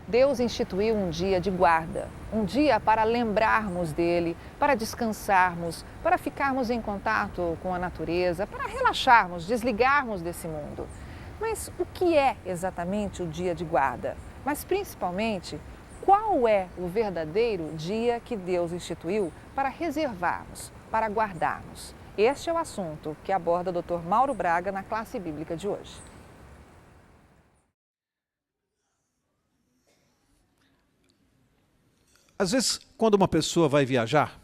Deus instituiu um dia de guarda, um dia para lembrarmos dele, para descansarmos, para ficarmos em contato com a natureza, para relaxarmos, desligarmos desse mundo. Mas o que é exatamente o dia de guarda? Mas principalmente, qual é o verdadeiro dia que Deus instituiu para reservarmos, para guardarmos? Este é o assunto que aborda o Dr. Mauro Braga na classe bíblica de hoje. Às vezes, quando uma pessoa vai viajar,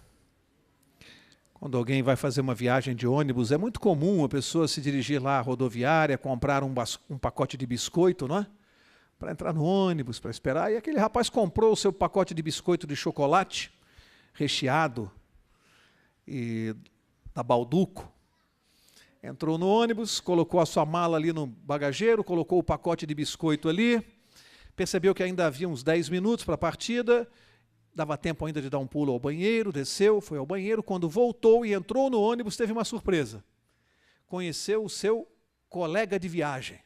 quando alguém vai fazer uma viagem de ônibus, é muito comum a pessoa se dirigir lá à rodoviária, comprar um pacote de biscoito, não é? Para entrar no ônibus, para esperar. E aquele rapaz comprou o seu pacote de biscoito de chocolate, recheado, e da Balduco. Entrou no ônibus, colocou a sua mala ali no bagageiro, colocou o pacote de biscoito ali, percebeu que ainda havia uns 10 minutos para a partida, dava tempo ainda de dar um pulo ao banheiro, desceu, foi ao banheiro. Quando voltou e entrou no ônibus, teve uma surpresa. Conheceu o seu colega de viagem,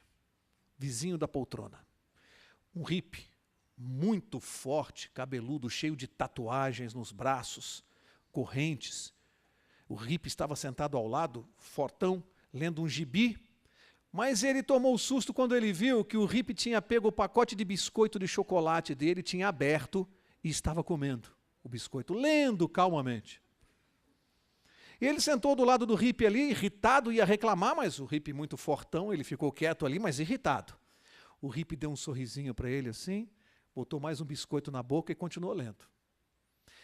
vizinho da poltrona. Um hippie, muito forte, cabeludo, cheio de tatuagens nos braços, correntes. O hippie estava sentado ao lado, fortão, lendo um gibi. Mas ele tomou susto quando ele viu que o hippie tinha pego o pacote de biscoito de chocolate dele, tinha aberto, e estava comendo o biscoito, lendo calmamente. E ele sentou do lado do hippie ali, irritado, ia reclamar, mas o hippie muito fortão, ele ficou quieto ali, mas irritado. O hippie deu um sorrisinho para ele assim, botou mais um biscoito na boca e continuou lendo.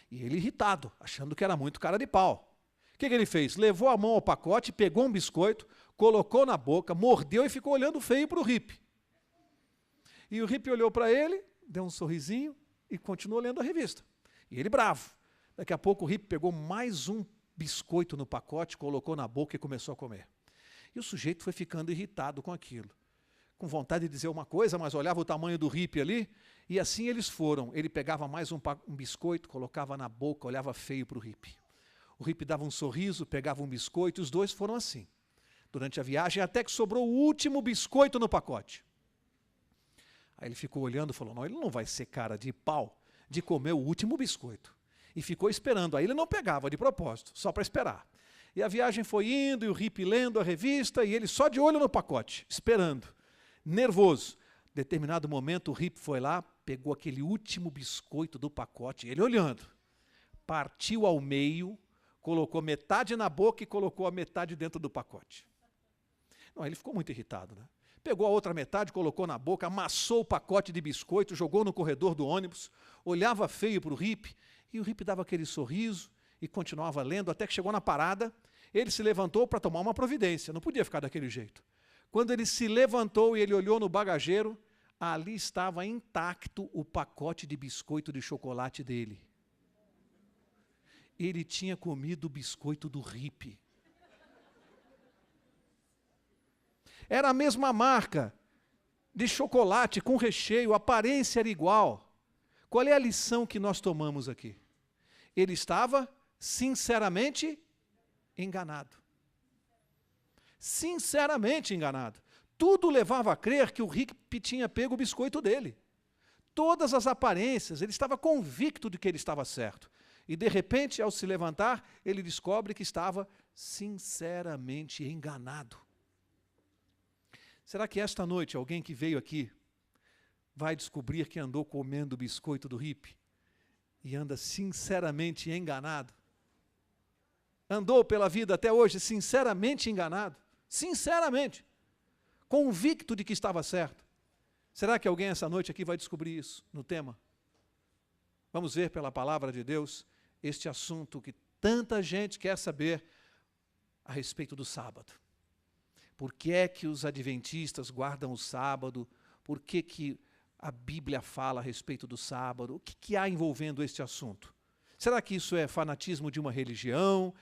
E ele irritado, achando que era muito cara de pau. O que ele fez? Levou a mão ao pacote, pegou um biscoito, colocou na boca, mordeu e ficou olhando feio para o hippie. E o hippie olhou para ele, deu um sorrisinho, e continuou lendo a revista. E ele bravo. Daqui a pouco o hippie pegou mais um biscoito no pacote, colocou na boca e começou a comer. E o sujeito foi ficando irritado com aquilo. Com vontade de dizer uma coisa, mas olhava o tamanho do hippie ali, e assim eles foram. Ele pegava mais um biscoito, colocava na boca, olhava feio para o hippie. O hippie dava um sorriso, pegava um biscoito, e os dois foram assim. Durante a viagem, até que sobrou o último biscoito no pacote. Aí ele ficou olhando e falou, não, ele não vai ser cara de pau de comer o último biscoito. E ficou esperando. Aí ele não pegava de propósito, só para esperar. E a viagem foi indo, e o hippie lendo a revista, e ele só de olho no pacote, esperando, nervoso. Em determinado momento, o hippie foi lá, pegou aquele último biscoito do pacote, ele olhando, partiu ao meio, colocou metade na boca e colocou a metade dentro do pacote. Não, ele ficou muito irritado, né? Pegou a outra metade, colocou na boca, amassou o pacote de biscoito, jogou no corredor do ônibus, olhava feio para o hippie, e o hippie dava aquele sorriso e continuava lendo, até que chegou na parada. Ele se levantou para tomar uma providência, não podia ficar daquele jeito. Quando ele se levantou e ele olhou no bagageiro, ali estava intacto o pacote de biscoito de chocolate dele. Ele tinha comido o biscoito do hippie. Era a mesma marca de chocolate com recheio, a aparência era igual. Qual é a lição que nós tomamos aqui? Ele estava sinceramente enganado. Sinceramente enganado. Tudo levava a crer que o hippie tinha pego o biscoito dele. Todas as aparências, ele estava convicto de que ele estava certo. E de repente, ao se levantar, ele descobre que estava sinceramente enganado. Será que esta noite alguém que veio aqui vai descobrir que andou comendo o biscoito do hippie e anda sinceramente enganado? Andou pela vida até hoje sinceramente enganado? Sinceramente, convicto de que estava certo. Será que alguém essa noite aqui vai descobrir isso no tema? Vamos ver pela palavra de Deus este assunto que tanta gente quer saber a respeito do sábado. Por que é que os adventistas guardam o sábado? Por que que a Bíblia fala a respeito do sábado? O que há envolvendo este assunto? Será que isso é fanatismo de uma religião?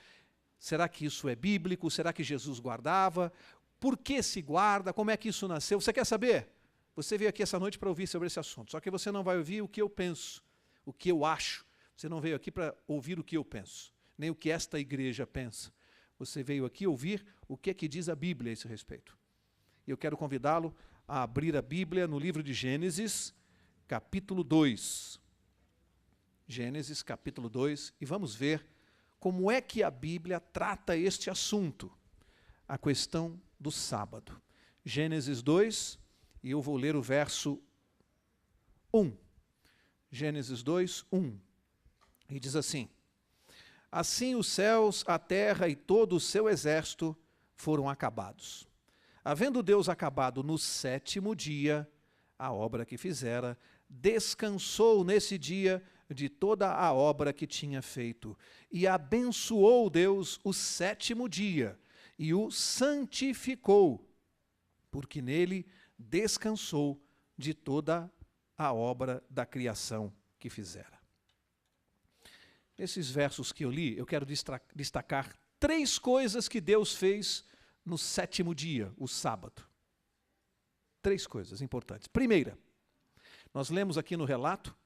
Será que isso é bíblico? Será que Jesus guardava? Por que se guarda? Como é que isso nasceu? Você quer saber? Você veio aqui essa noite para ouvir sobre esse assunto. Só que você não vai ouvir o que eu penso, o que eu acho. Você não veio aqui para ouvir o que eu penso, nem o que esta igreja pensa. Você veio aqui ouvir o que é que diz a Bíblia a esse respeito. E eu quero convidá-lo a abrir a Bíblia no livro de Gênesis, capítulo 2. Gênesis, capítulo 2, e vamos ver como é que a Bíblia trata este assunto, a questão do sábado. Gênesis 2, e eu vou ler o verso 1. Gênesis 2, 1. E diz assim: Assim os céus, a terra e todo o seu exército foram acabados. Havendo Deus acabado no 7º dia a obra que fizera, descansou nesse dia de toda a obra que tinha feito. E abençoou Deus o 7º dia e o santificou, porque nele descansou de toda a obra da criação que fizera. Nesses versos que eu li, eu quero destacar 3 coisas que Deus fez no 7º dia, o sábado. 3 coisas importantes. Primeira, nós lemos aqui no relato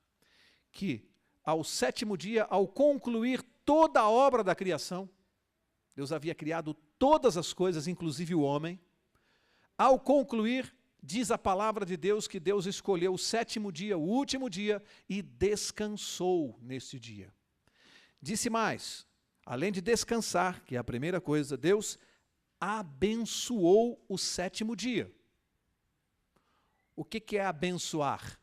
que ao 7º dia, ao concluir toda a obra da criação, Deus havia criado todas as coisas, inclusive o homem. Ao concluir, diz a palavra de Deus que Deus escolheu o 7º dia, o último dia, e descansou neste dia. Disse mais, além de descansar, que é a primeira coisa, Deus abençoou o 7º dia. O que é abençoar?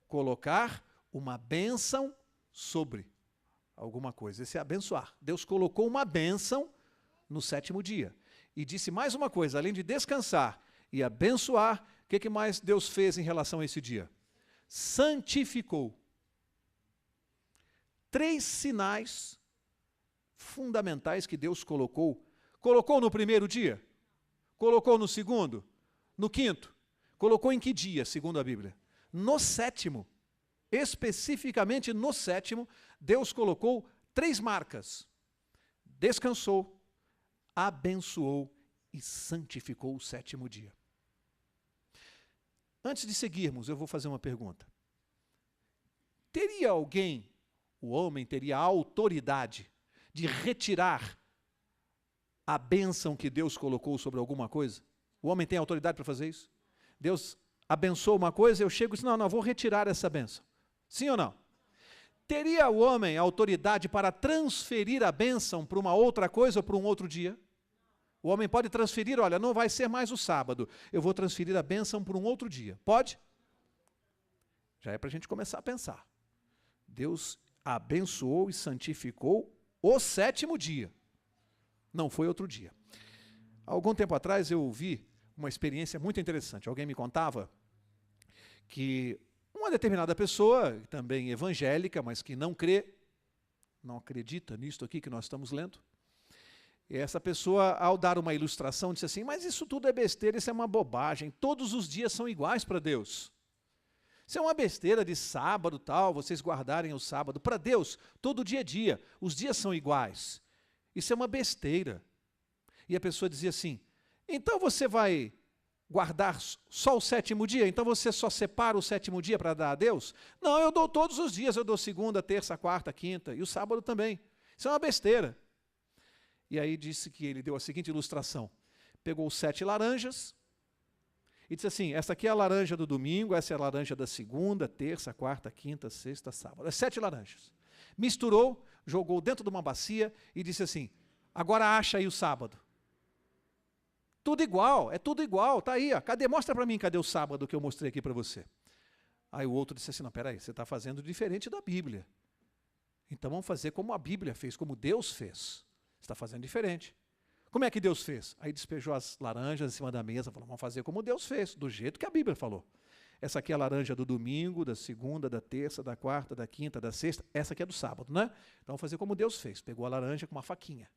Colocar uma bênção sobre alguma coisa. Esse é abençoar. Deus colocou uma bênção no 7º dia. E disse mais uma coisa, além de descansar e abençoar, o que mais Deus fez em relação a esse dia? Santificou. 3 sinais fundamentais que Deus colocou. Colocou no 1º dia? Colocou no 2º? No 5º? Colocou em que dia, segundo a Bíblia? No 7º. Especificamente no 7º, Deus colocou 3 marcas. Descansou, abençoou e santificou o 7º dia. Antes de seguirmos, eu vou fazer uma pergunta. Teria alguém, o homem teria a autoridade de retirar a bênção que Deus colocou sobre alguma coisa? O homem tem autoridade para fazer isso? Deus abençoou uma coisa, eu chego e digo, não, vou retirar essa bênção. Sim ou não? Teria o homem autoridade para transferir a bênção para uma outra coisa ou para um outro dia? O homem pode transferir, olha, não vai ser mais o sábado, eu vou transferir a bênção para um outro dia. Pode? Já é para a gente começar a pensar. Deus abençoou e santificou o 7º dia. Não foi outro dia. Há algum tempo atrás eu ouvi uma experiência muito interessante. Alguém me contava que uma determinada pessoa, também evangélica, mas que não crê, não acredita nisto aqui que nós estamos lendo, e essa pessoa, ao dar uma ilustração, disse assim, mas isso tudo é besteira, isso é uma bobagem, todos os dias são iguais para Deus. Isso é uma besteira de sábado, tal, vocês guardarem o sábado. Para Deus, todo dia é dia, os dias são iguais. Isso é uma besteira. E a pessoa dizia assim, então você vai guardar só o 7º dia? Então você só separa o 7º dia para dar a Deus? Não, eu dou todos os dias, eu dou segunda, terça, quarta, quinta e o sábado também. Isso é uma besteira. E aí disse que ele deu a seguinte ilustração. Pegou 7 laranjas e disse assim, essa aqui é a laranja do domingo, essa é a laranja da segunda, terça, quarta, quinta, sexta, sábado. É 7 laranjas. Misturou, jogou dentro de uma bacia e disse assim, agora acha aí o sábado. Tudo igual, é tudo igual, tá aí, ó. Cadê? Mostra para mim, cadê o sábado que eu mostrei aqui para você? Aí o outro disse assim, não, peraí, você está fazendo diferente da Bíblia. Então vamos fazer como a Bíblia fez, como Deus fez. Você está fazendo diferente. Como é que Deus fez? Aí despejou as laranjas em cima da mesa, falou, vamos fazer como Deus fez, do jeito que a Bíblia falou. Essa aqui é a laranja do domingo, da segunda, da terça, da quarta, da quinta, da sexta, essa aqui é do sábado, né? Então vamos fazer como Deus fez, pegou a laranja com uma faquinha.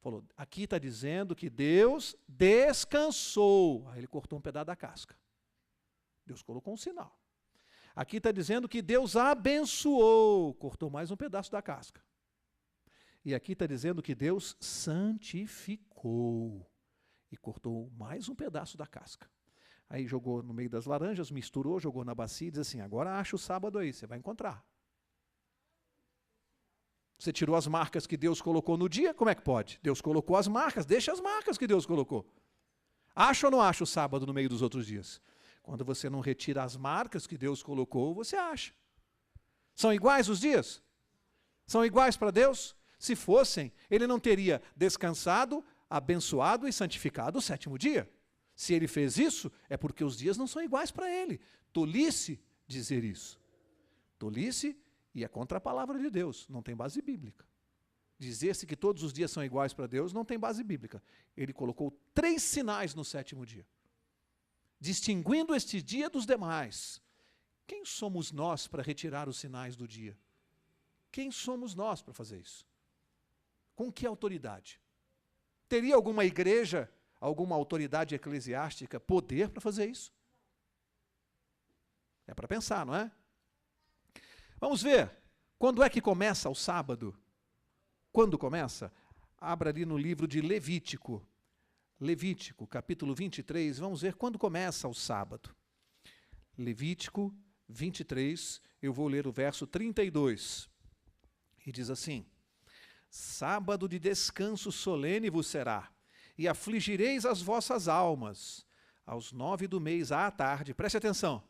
Falou, aqui está dizendo que Deus descansou. Aí ele cortou um pedaço da casca. Deus colocou um sinal. Aqui está dizendo que Deus abençoou. Cortou mais um pedaço da casca. E aqui está dizendo que Deus santificou. E cortou mais um pedaço da casca. Aí jogou no meio das laranjas, misturou, jogou na bacia e diz assim, agora acha o sábado aí, você vai encontrar. Você tirou as marcas que Deus colocou no dia, como é que pode? Deus colocou as marcas, deixa as marcas que Deus colocou. Acha ou não acha o sábado no meio dos outros dias? Quando você não retira as marcas que Deus colocou, você acha. São iguais os dias? São iguais para Deus? Se fossem, ele não teria descansado, abençoado e santificado o sétimo dia. Se ele fez isso, é porque os dias não são iguais para ele. Tolice dizer isso. Tolice, e é contra a palavra de Deus, não tem base bíblica. Dizer-se que todos os dias são iguais para Deus não tem base bíblica. Ele colocou 3 sinais no sétimo dia, distinguindo este dia dos demais. Quem somos nós para retirar os sinais do dia? Quem somos nós para fazer isso? Com que autoridade? Teria alguma igreja, alguma autoridade eclesiástica poder para fazer isso? É para pensar, não é? Vamos ver, quando é que começa o sábado? Quando começa? Abra ali no livro de Levítico. Levítico, capítulo 23, vamos ver quando começa o sábado. Levítico 23, eu vou ler o verso 32. E diz assim: sábado de descanso solene vos será, e afligireis as vossas almas. Aos 9 do mês à tarde, preste atenção,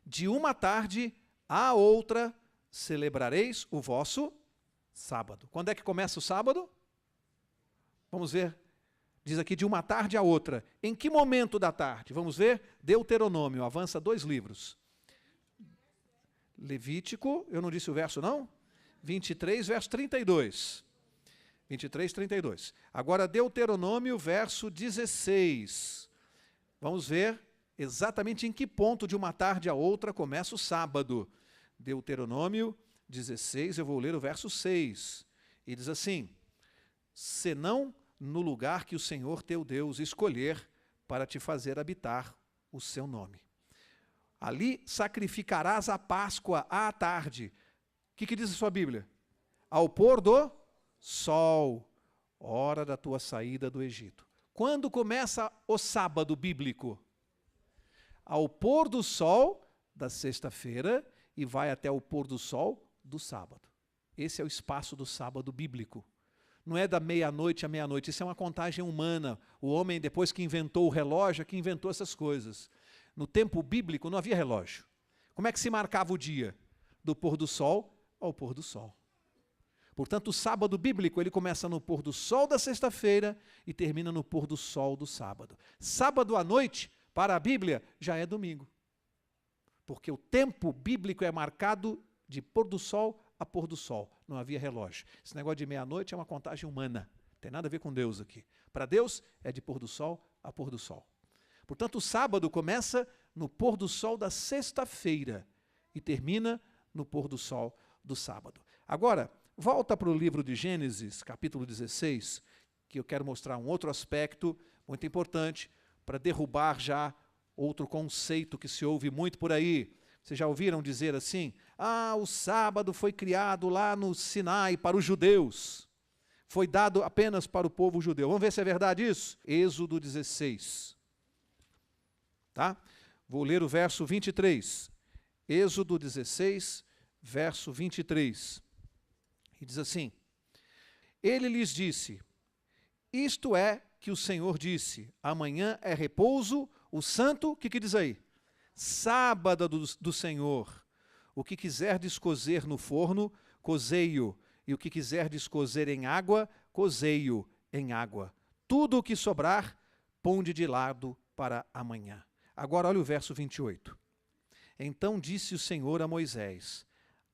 de uma tarde à outra celebrareis o vosso sábado. Quando é que começa o sábado? Vamos ver. Diz aqui de uma tarde à outra. Em que momento da tarde? Vamos ver. Deuteronômio, avança 2 livros. Levítico, eu não disse o verso não? 23, verso 32. 23, 32. Agora Deuteronômio, verso 16. Vamos ver exatamente em que ponto de uma tarde à outra começa o sábado. Deuteronômio 16, eu vou ler o verso 6. E diz assim: senão no lugar que o Senhor teu Deus escolher para te fazer habitar o seu nome. Ali sacrificarás a Páscoa à tarde. O que diz a sua Bíblia? Ao pôr do sol, hora da tua saída do Egito. Quando começa o sábado bíblico? Ao pôr do sol da sexta-feira e vai até o pôr do sol do sábado. Esse é o espaço do sábado bíblico. Não é da meia-noite à meia-noite, isso é uma contagem humana. O homem, depois que inventou o relógio, é que inventou essas coisas. No tempo bíblico não havia relógio. Como é que se marcava o dia? Do pôr do sol ao pôr do sol. Portanto, o sábado bíblico ele começa no pôr do sol da sexta-feira e termina no pôr do sol do sábado. Sábado à noite, para a Bíblia, já é domingo. Porque o tempo bíblico é marcado de pôr do sol a pôr do sol. Não havia relógio. Esse negócio de meia-noite é uma contagem humana. Não tem nada a ver com Deus aqui. Para Deus é de pôr do sol a pôr do sol. Portanto, o sábado começa no pôr do sol da sexta-feira e termina no pôr do sol do sábado. Agora, volta para o livro de Gênesis, capítulo 16, que eu quero mostrar um outro aspecto muito importante para derrubar já outro conceito que se ouve muito por aí. Vocês já ouviram dizer assim? O sábado foi criado lá no Sinai para os judeus. Foi dado apenas para o povo judeu. Vamos ver se é verdade isso? Êxodo 16. Tá? Vou ler o verso 23. Êxodo 16, verso 23. E diz assim: ele lhes disse, isto é que o Senhor disse, amanhã é repouso, o santo, o que diz aí? Sábado do Senhor. O que quiserdes cozer no forno, cozei-o, e o que quiserdes cozer em água, cozei-o em água. Tudo o que sobrar, ponde de lado para amanhã. Agora olha o verso 28. Então disse o Senhor a Moisés,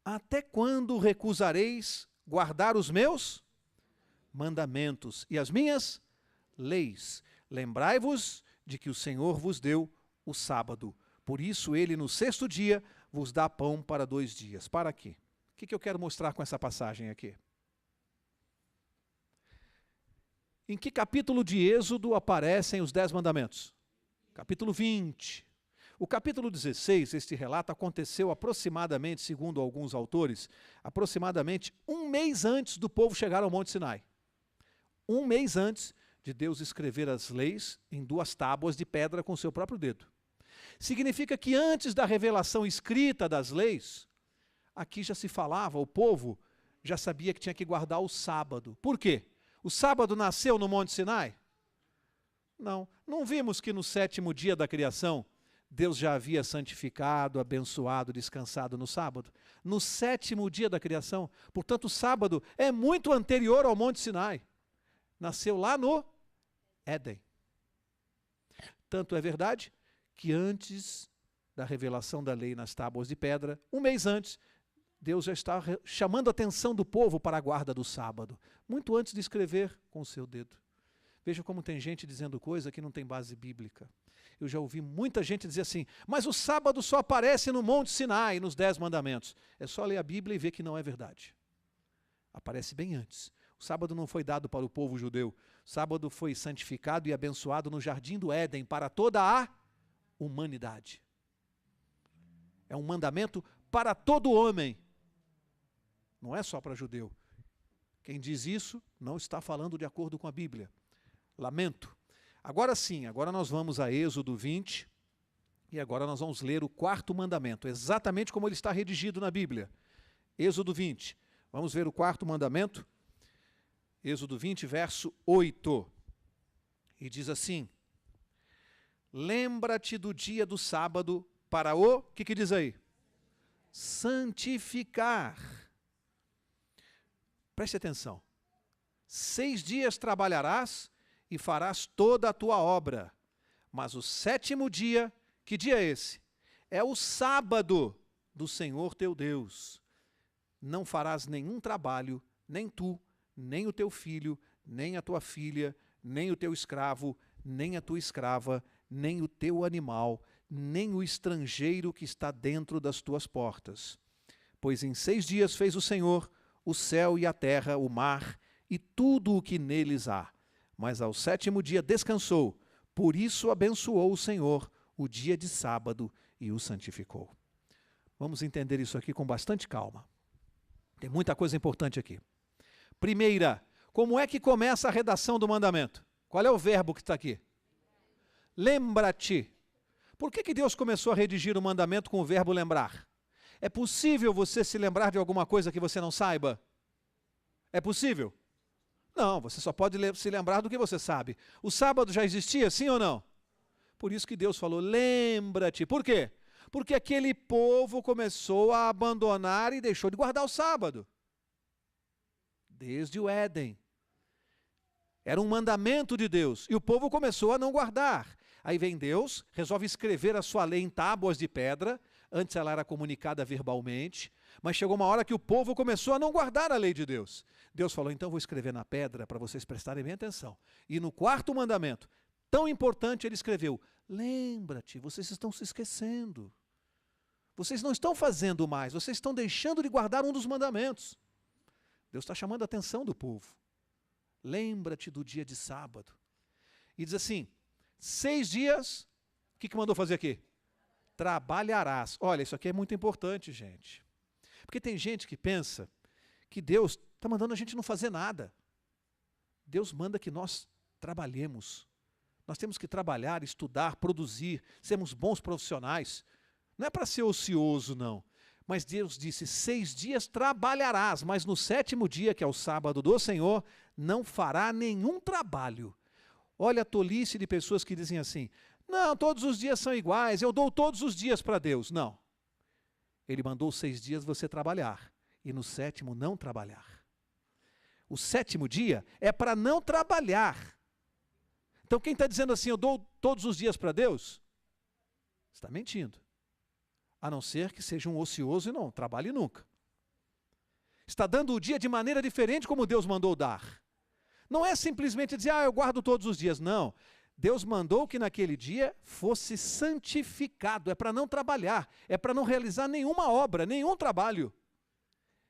até quando recusareis guardar os meus mandamentos e as minhas leis? Lembrai-vos de que o Senhor vos deu o sábado. Por isso ele no 6º dia vos dá pão para 2 dias. Para aqui. O que eu quero mostrar com essa passagem aqui? Em que capítulo de Êxodo aparecem os 10 mandamentos? Capítulo 20. O capítulo 16, este relato aconteceu aproximadamente, segundo alguns autores, aproximadamente 1 mês antes do povo chegar ao Monte Sinai. 1 mês antes de Deus escrever as leis em 2 tábuas de pedra com seu próprio dedo. Significa que antes da revelação escrita das leis, aqui já se falava, o povo já sabia que tinha que guardar o sábado. Por quê? O sábado nasceu no Monte Sinai? Não vimos que no 7º dia da criação, Deus já havia santificado, abençoado, descansado no sábado? No 7º dia da criação. Portanto, o sábado é muito anterior ao Monte Sinai. Nasceu lá no Éden. Tanto é verdade que antes da revelação da lei nas tábuas de pedra, um mês antes, Deus já está chamando a atenção do povo para a guarda do sábado, muito antes de escrever com o seu dedo. Veja como tem gente dizendo coisa que não tem base bíblica. Eu já ouvi muita gente dizer assim, mas o sábado só aparece no Monte Sinai, nos 10 mandamentos. É só ler a Bíblia e ver que não é verdade. Aparece bem antes. O sábado não foi dado para o povo judeu. O sábado foi santificado e abençoado no jardim do Éden para toda a humanidade. É um mandamento para todo homem. Não é só para judeu. Quem diz isso não está falando de acordo com a Bíblia. Lamento. Agora sim, agora nós vamos a Êxodo 20 e agora nós vamos ler o 4º mandamento, exatamente como ele está redigido na Bíblia. Êxodo 20. Vamos ver o 4º mandamento. Êxodo 20, verso 8. E diz assim: lembra-te do dia do sábado para o que diz aí? Santificar. Preste atenção. 6 dias trabalharás e farás toda a tua obra. Mas o 7º dia, que dia é esse? É o sábado do Senhor teu Deus. Não farás nenhum trabalho, nem tu, nem o teu filho, nem a tua filha, nem o teu escravo, nem a tua escrava, nem o teu animal, nem o estrangeiro que está dentro das tuas portas. Pois em 6 dias fez o Senhor o céu e a terra, o mar e tudo o que neles há. Mas ao 7º dia descansou, por isso abençoou o Senhor o dia de sábado e o santificou. Vamos entender isso aqui com bastante calma. Tem muita coisa importante aqui. Primeira, como é que começa a redação do mandamento? Qual é o verbo que está aqui? Lembra-te. Por que Deus começou a redigir o mandamento com o verbo lembrar? É possível você se lembrar de alguma coisa que você não saiba? É possível? Não, você só pode se lembrar do que você sabe. O sábado já existia, sim ou não? Por isso que Deus falou, lembra-te. Por quê? Porque aquele povo começou a abandonar e deixou de guardar o sábado. Desde o Éden. Era um mandamento de Deus. E o povo começou a não guardar. Aí vem Deus, resolve escrever a sua lei em tábuas de pedra. Antes ela era comunicada verbalmente. Mas chegou uma hora que o povo começou a não guardar a lei de Deus. Deus falou, então vou escrever na pedra para vocês prestarem bem atenção. E no 4º mandamento, tão importante, ele escreveu, lembra-te, vocês estão se esquecendo. Vocês não estão fazendo mais, vocês estão deixando de guardar um dos mandamentos. Deus está chamando a atenção do povo. Lembra-te do dia de sábado. E diz assim, 6 dias, o que mandou fazer aqui? Trabalharás. Olha, isso aqui é muito importante, gente. Porque tem gente que pensa que Deus está mandando a gente não fazer nada. Deus manda que nós trabalhemos. Nós temos que trabalhar, estudar, produzir, sermos bons profissionais. Não é para ser ocioso, não. Mas Deus disse, 6 dias trabalharás, mas no 7º dia, que é o sábado do Senhor, não fará nenhum trabalho. Olha a tolice de pessoas que dizem assim, não, todos os dias são iguais, eu dou todos os dias para Deus. Não. Ele mandou 6 dias você trabalhar, e no 7º não trabalhar. O 7º dia é para não trabalhar. Então quem está dizendo assim, eu dou todos os dias para Deus, está mentindo. A não ser que seja um ocioso e não trabalhe nunca. Está dando o dia de maneira diferente como Deus mandou dar. Não é simplesmente dizer, eu guardo todos os dias. Não. Deus mandou que naquele dia fosse santificado. É para não trabalhar. É para não realizar nenhuma obra, nenhum trabalho.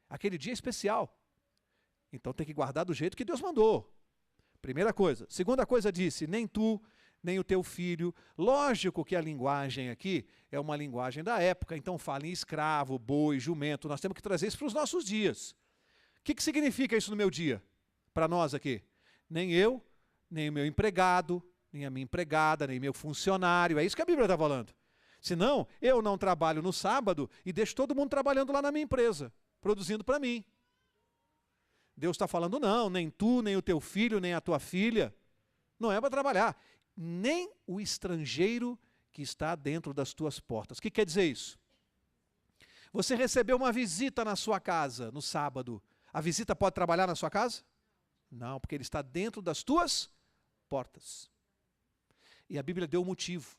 Aquele dia é especial. Então tem que guardar do jeito que Deus mandou. Primeira coisa. Segunda coisa disse, nem tu, nem o teu filho. Lógico que a linguagem aqui é uma linguagem da época, então fala em escravo, boi, jumento. Nós temos que trazer isso para os nossos dias. O que significa isso no meu dia? Para nós aqui. Nem eu, nem o meu empregado, nem a minha empregada, nem meu funcionário. É isso que a Bíblia está falando. Senão, eu não trabalho no sábado e deixo todo mundo trabalhando lá na minha empresa, produzindo para mim. Deus está falando, não, nem tu, nem o teu filho, nem a tua filha. Não é para trabalhar. Nem o estrangeiro que está dentro das tuas portas. O que quer dizer isso? Você recebeu uma visita na sua casa no sábado. A visita pode trabalhar na sua casa? Não, porque ele está dentro das tuas portas. E a Bíblia deu um motivo.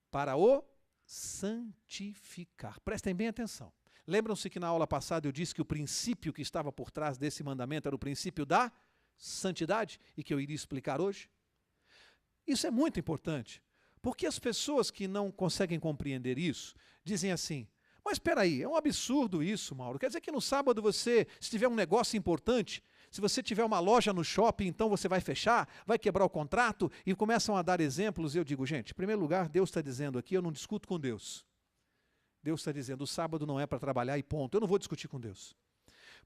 Para o santificar. Prestem bem atenção. Lembram-se que na aula passada eu disse que o princípio que estava por trás desse mandamento era o princípio da santidade e que eu iria explicar hoje? Isso é muito importante, porque as pessoas que não conseguem compreender isso dizem assim: mas espera aí, é um absurdo isso, Mauro. Quer dizer que no sábado você, se tiver um negócio importante, se você tiver uma loja no shopping, então você vai fechar, vai quebrar o contrato, e começam a dar exemplos. E eu digo, gente, em primeiro lugar, Deus está dizendo aqui, eu não discuto com Deus. Deus está dizendo, o sábado não é para trabalhar e ponto. Eu não vou discutir com Deus.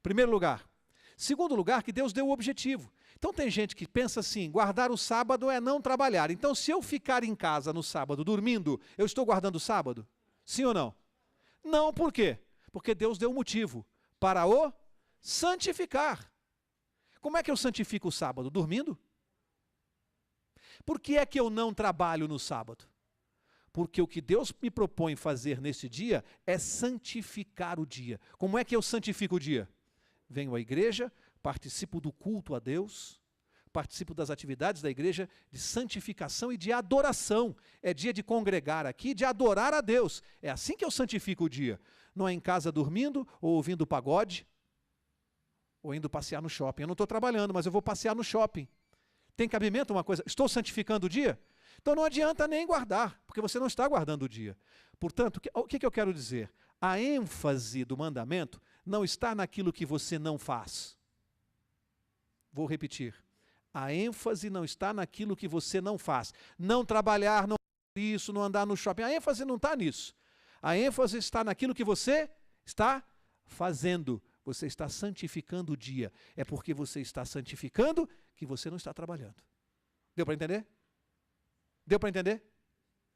Primeiro lugar. Segundo lugar, que Deus deu o objetivo. Então tem gente que pensa assim, guardar o sábado é não trabalhar. Então se eu ficar em casa no sábado dormindo, eu estou guardando o sábado? Sim ou não? Não, por quê? Porque Deus deu um motivo para o santificar. Como é que eu santifico o sábado? Dormindo? Por que é que eu não trabalho no sábado? Porque o que Deus me propõe fazer nesse dia é santificar o dia. Como é que eu santifico o dia? Venho à igreja, participo do culto a Deus, participo das atividades da igreja de santificação e de adoração. É dia de congregar aqui, de adorar a Deus. É assim que eu santifico o dia. Não é em casa dormindo ou ouvindo pagode, ou indo passear no shopping. Eu não estou trabalhando, mas eu vou passear no shopping. Tem cabimento uma coisa? Estou santificando o dia? Então não adianta nem guardar, porque você não está guardando o dia. Portanto, o que eu quero dizer? A ênfase do mandamento não está naquilo que você não faz. Vou repetir. A ênfase não está naquilo que você não faz. Não trabalhar, não isso, não andar no shopping. A ênfase não está nisso. A ênfase está naquilo que você está fazendo. Você está santificando o dia. É porque você está santificando que você não está trabalhando. Deu para entender? Deu para entender?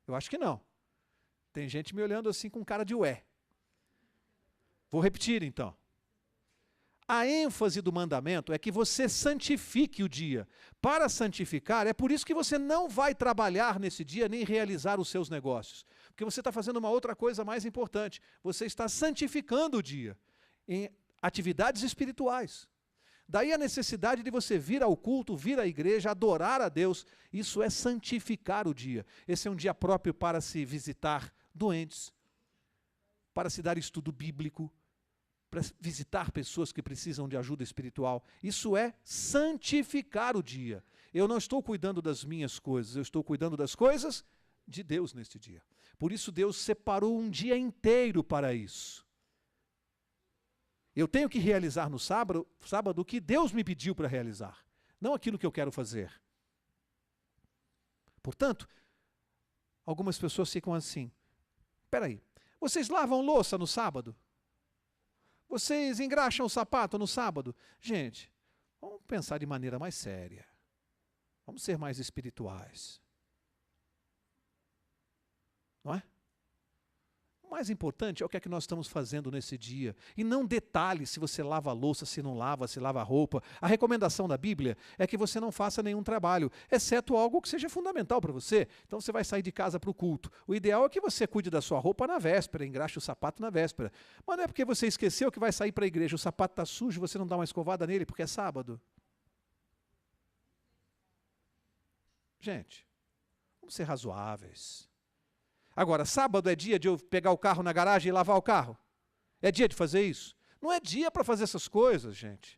Eu acho que não. Tem gente me olhando assim com cara de ué. Vou repetir então. A ênfase do mandamento é que você santifique o dia. Para santificar, é por isso que você não vai trabalhar nesse dia nem realizar os seus negócios. Porque você está fazendo uma outra coisa mais importante. Você está santificando o dia em atividades espirituais. Daí a necessidade de você vir ao culto, vir à igreja, adorar a Deus. Isso é santificar o dia. Esse é um dia próprio para se visitar doentes, para se dar estudo bíblico, para visitar pessoas que precisam de ajuda espiritual. Isso é santificar o dia. Eu não estou cuidando das minhas coisas, eu estou cuidando das coisas de Deus neste dia. Por isso Deus separou um dia inteiro para isso. Eu tenho que realizar no sábado o que Deus me pediu para realizar, não aquilo que eu quero fazer. Portanto, algumas pessoas ficam assim, espera aí, vocês lavam louça no sábado? Vocês engraxam o sapato no sábado? Gente, vamos pensar de maneira mais séria. Vamos ser mais espirituais. Não é? O mais importante é o que é que nós estamos fazendo nesse dia. E não detalhe se você lava a louça, se não lava, se lava a roupa. A recomendação da Bíblia é que você não faça nenhum trabalho, exceto algo que seja fundamental para você. Então você vai sair de casa para o culto. O ideal é que você cuide da sua roupa na véspera, engraxe o sapato na véspera. Mas não é porque você esqueceu que vai sair para a igreja, o sapato está sujo, você não dá uma escovada nele porque é sábado. Gente, vamos ser razoáveis. Agora, sábado é dia de eu pegar o carro na garagem e lavar o carro? É dia de fazer isso? Não é dia para fazer essas coisas, gente.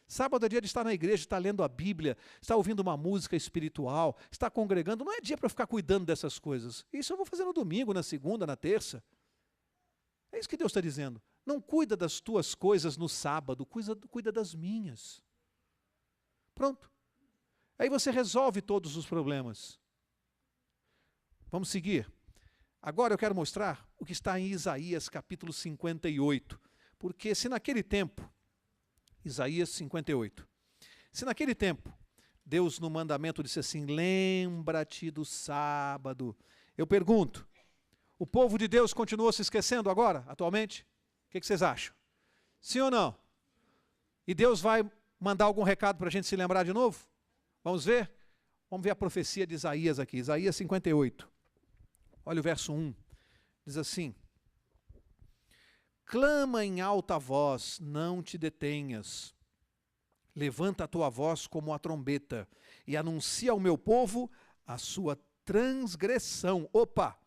Sábado é dia de estar na igreja, estar lendo a Bíblia, estar ouvindo uma música espiritual, estar congregando. Não é dia para ficar cuidando dessas coisas. Isso eu vou fazer no domingo, na segunda, na terça. É isso que Deus está dizendo. Não cuida das tuas coisas no sábado, cuida das minhas. Pronto. Aí você resolve todos os problemas. Vamos seguir. Agora eu quero mostrar o que está em Isaías capítulo 58. Porque se naquele tempo, Isaías 58, se naquele tempo, Deus no mandamento disse assim, lembra-te do sábado. Eu pergunto, o povo de Deus continuou se esquecendo agora, atualmente? O que vocês acham? Sim ou não? E Deus vai mandar algum recado para a gente se lembrar de novo? Vamos ver? Vamos ver a profecia de Isaías aqui, Isaías 58. Olha o verso 1. Diz assim: clama em alta voz, não te detenhas. Levanta a tua voz como a trombeta e anuncia ao meu povo a sua transgressão. Opa!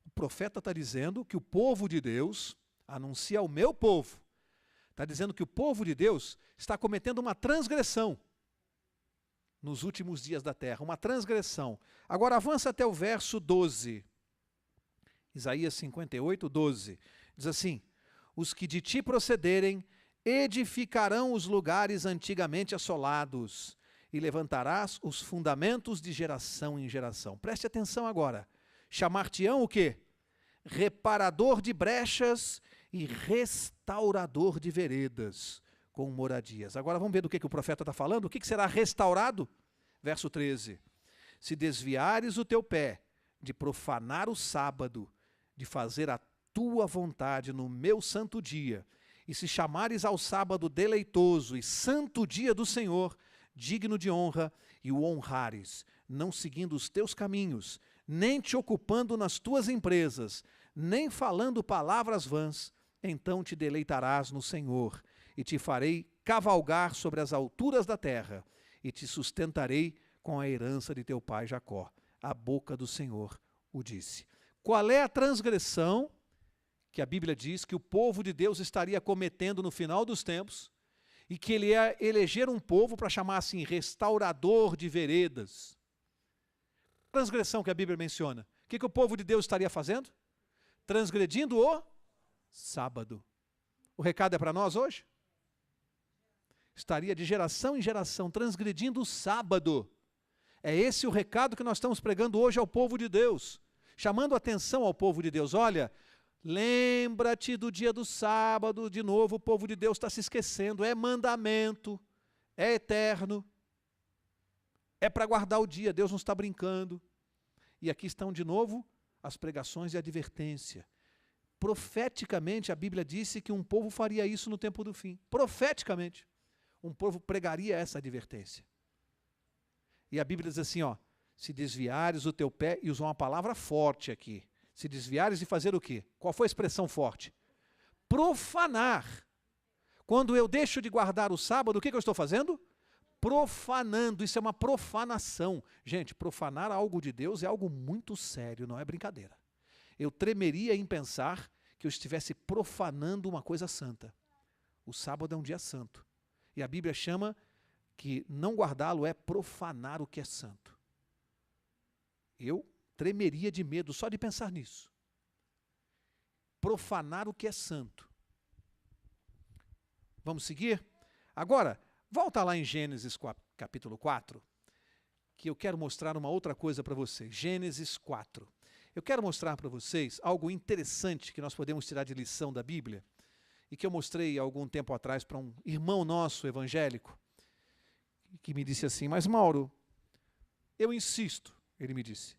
O profeta está dizendo que o povo de Deus anuncia ao meu povo. Está dizendo que o povo de Deus está cometendo uma transgressão nos últimos dias da terra, uma transgressão. Agora avança até o verso 12. Isaías 58, 12. Diz assim: os que de ti procederem edificarão os lugares antigamente assolados e levantarás os fundamentos de geração em geração. Preste atenção agora. Chamar-te-ão o quê? Reparador de brechas e restaurador de veredas com moradias. Agora vamos ver do que o profeta está falando. O que será restaurado? Verso 13. Se desviares o teu pé de profanar o sábado, de fazer a tua vontade no meu santo dia, e se chamares ao sábado deleitoso e santo dia do Senhor, digno de honra, e o honrares, não seguindo os teus caminhos, nem te ocupando nas tuas empresas, nem falando palavras vãs, então te deleitarás no Senhor, e te farei cavalgar sobre as alturas da terra, e te sustentarei com a herança de teu pai Jacó. A boca do Senhor o disse. Qual é a transgressão que a Bíblia diz que o povo de Deus estaria cometendo no final dos tempos, e que ele ia eleger um povo para chamar assim, restaurador de veredas? Transgressão que a Bíblia menciona. O que o povo de Deus estaria fazendo? Transgredindo o sábado. O recado é para nós hoje? Estaria de geração em geração transgredindo o sábado. É esse o recado que nós estamos pregando hoje ao povo de Deus. Chamando atenção ao povo de Deus. Olha, lembra-te do dia do sábado. De novo, o povo de Deus está se esquecendo. É mandamento, é eterno, é para guardar o dia. Deus não está brincando. E aqui estão de novo as pregações de advertência. Profeticamente, a Bíblia disse que um povo faria isso no tempo do fim. Profeticamente, um povo pregaria essa advertência. E a Bíblia diz assim, ó, se desviares o teu pé, e usou uma palavra forte aqui, se desviares de fazer o quê? Qual foi a expressão forte? Profanar. Quando eu deixo de guardar o sábado, o que eu estou fazendo? Profanando. Isso é uma profanação. Gente, profanar algo de Deus é algo muito sério, não é brincadeira. Eu tremeria em pensar que eu estivesse profanando uma coisa santa. O sábado é um dia santo. E a Bíblia chama que não guardá-lo é profanar o que é santo. Eu tremeria de medo só de pensar nisso. Profanar o que é santo. Vamos seguir? Agora, volta lá em Gênesis capítulo 4, que eu quero mostrar uma outra coisa para vocês. Gênesis 4. Eu quero mostrar para vocês algo interessante que nós podemos tirar de lição da Bíblia e que eu mostrei há algum tempo atrás para um irmão nosso evangélico que me disse assim, mas Mauro, eu insisto, ele me disse,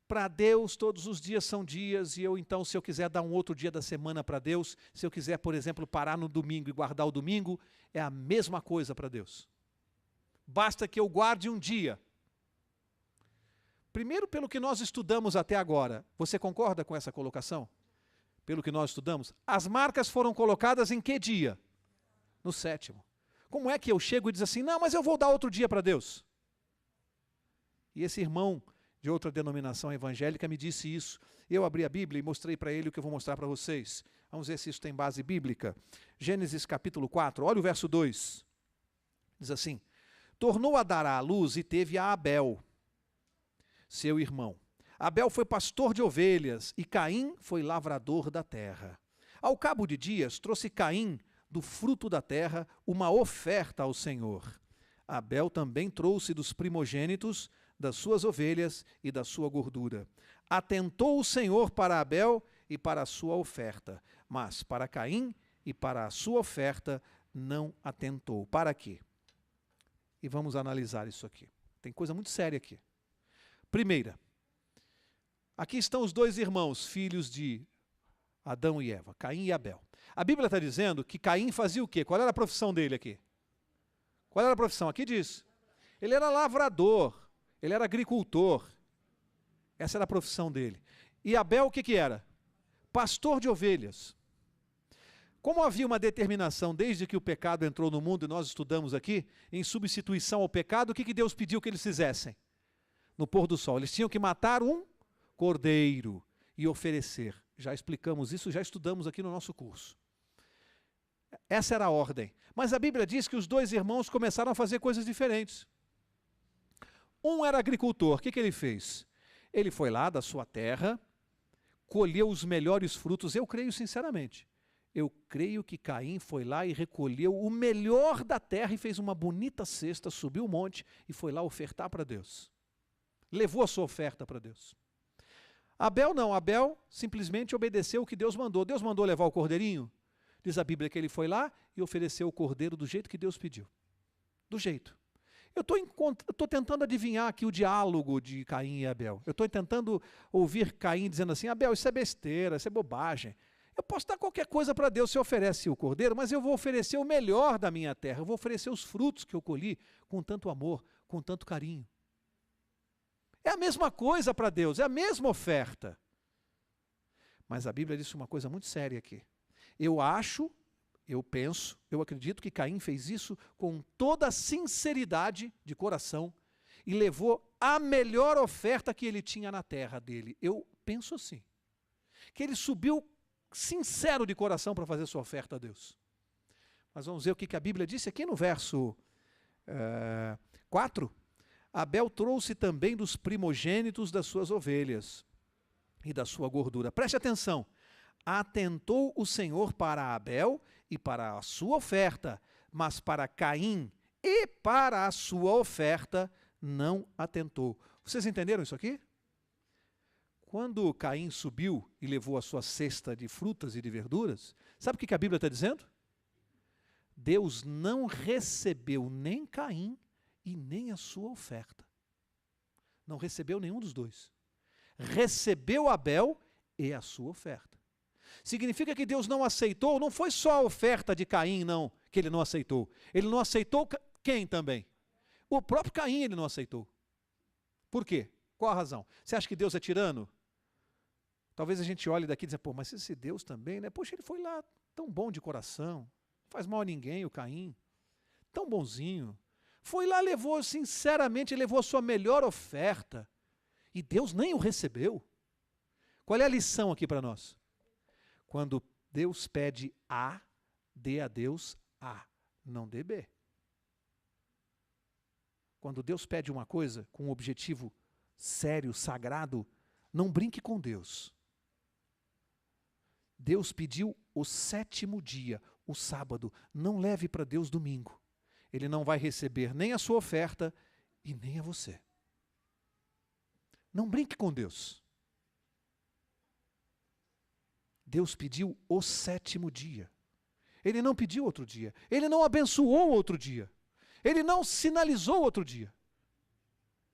para Deus todos os dias são dias e eu então, se eu quiser dar um outro dia da semana para Deus, se eu quiser, por exemplo, parar no domingo e guardar o domingo, é a mesma coisa para Deus. Basta que eu guarde um dia. Primeiro, pelo que nós estudamos até agora, você concorda com essa colocação? Pelo que nós estudamos, as marcas foram colocadas em que dia? No 7º. Como é que eu chego e diz assim, não, mas eu vou dar outro dia para Deus? E esse irmão de outra denominação evangélica me disse isso. Eu abri a Bíblia e mostrei para ele o que eu vou mostrar para vocês. Vamos ver se isso tem base bíblica. Gênesis capítulo 4, olha o verso 2. Diz assim, tornou a dar à luz e teve a Abel, seu irmão. Abel foi pastor de ovelhas e Caim foi lavrador da terra. Ao cabo de dias, trouxe Caim do fruto da terra uma oferta ao Senhor. Abel também trouxe dos primogênitos das suas ovelhas e da sua gordura. Atentou o Senhor para Abel e para a sua oferta, mas para Caim e para a sua oferta não atentou. Para quê? E vamos analisar isso aqui. Tem coisa muito séria aqui. Primeira, aqui estão os dois irmãos, filhos de Adão e Eva, Caim e Abel. A Bíblia está dizendo que Caim fazia o quê? Qual era a profissão dele aqui? Qual era a profissão? Aqui diz. Ele era lavrador. Ele era agricultor. Essa era a profissão dele. E Abel o que era? Pastor de ovelhas. Como havia uma determinação desde que o pecado entrou no mundo, e nós estudamos aqui, em substituição ao pecado, o que Deus pediu que eles fizessem? No pôr do sol, eles tinham que matar um cordeiro e oferecer. Já explicamos isso, já estudamos aqui no nosso curso. Essa era a ordem. Mas a Bíblia diz que os dois irmãos começaram a fazer coisas diferentes. Um era agricultor, o que ele fez? Ele foi lá da sua terra, colheu os melhores frutos, eu creio sinceramente. Eu creio que Caim foi lá e recolheu o melhor da terra e fez uma bonita cesta, subiu o monte e foi lá ofertar para Deus. Levou a sua oferta para Deus. Abel não, Abel simplesmente obedeceu o que Deus mandou. Deus mandou levar o cordeirinho? Diz a Bíblia que ele foi lá e ofereceu o cordeiro do jeito que Deus pediu. Do jeito. Eu estou tentando adivinhar aqui o diálogo de Caim e Abel. Eu estou tentando ouvir Caim dizendo assim, Abel, isso é besteira, isso é bobagem. Eu posso dar qualquer coisa para Deus, você oferece o cordeiro, mas eu vou oferecer o melhor da minha terra, eu vou oferecer os frutos que eu colhi com tanto amor, com tanto carinho. É a mesma coisa para Deus, é a mesma oferta. Mas a Bíblia diz uma coisa muito séria aqui. Eu acredito que Caim fez isso com toda a sinceridade de coração e levou a melhor oferta que ele tinha na terra dele. Eu penso assim, que ele subiu sincero de coração para fazer sua oferta a Deus. Mas vamos ver o que a Bíblia disse aqui no verso 4. Abel trouxe também dos primogênitos das suas ovelhas e da sua gordura. Preste atenção. Atentou o Senhor para Abel e para a sua oferta, mas para Caim e para a sua oferta não atentou. Vocês entenderam isso aqui? Quando Caim subiu e levou a sua cesta de frutas e de verduras, sabe o que a Bíblia está dizendo? Deus não recebeu nem Caim e nem a sua oferta. Não recebeu nenhum dos dois. Recebeu Abel e a sua oferta. Significa que Deus não aceitou, não foi só a oferta de Caim, não, que ele não aceitou. Ele não aceitou quem também? O próprio Caim ele não aceitou. Por quê? Qual a razão? Você acha que Deus é tirano? Talvez a gente olhe daqui e dizer, pô, mas esse Deus também, né? Poxa, ele foi lá tão bom de coração, não faz mal a ninguém, o Caim, tão bonzinho. Foi lá, levou, sinceramente, levou a sua melhor oferta. E Deus nem o recebeu. Qual é a lição aqui para nós? Quando Deus pede A, dê a Deus A, não dê B. Quando Deus pede uma coisa com um objetivo sério, sagrado, não brinque com Deus. Deus pediu o 7º dia, o sábado. Não leve para Deus domingo. Ele não vai receber nem a sua oferta e nem a você. Não brinque com Deus. Deus pediu o 7º dia. Ele não pediu outro dia. Ele não abençoou outro dia. Ele não sinalizou outro dia.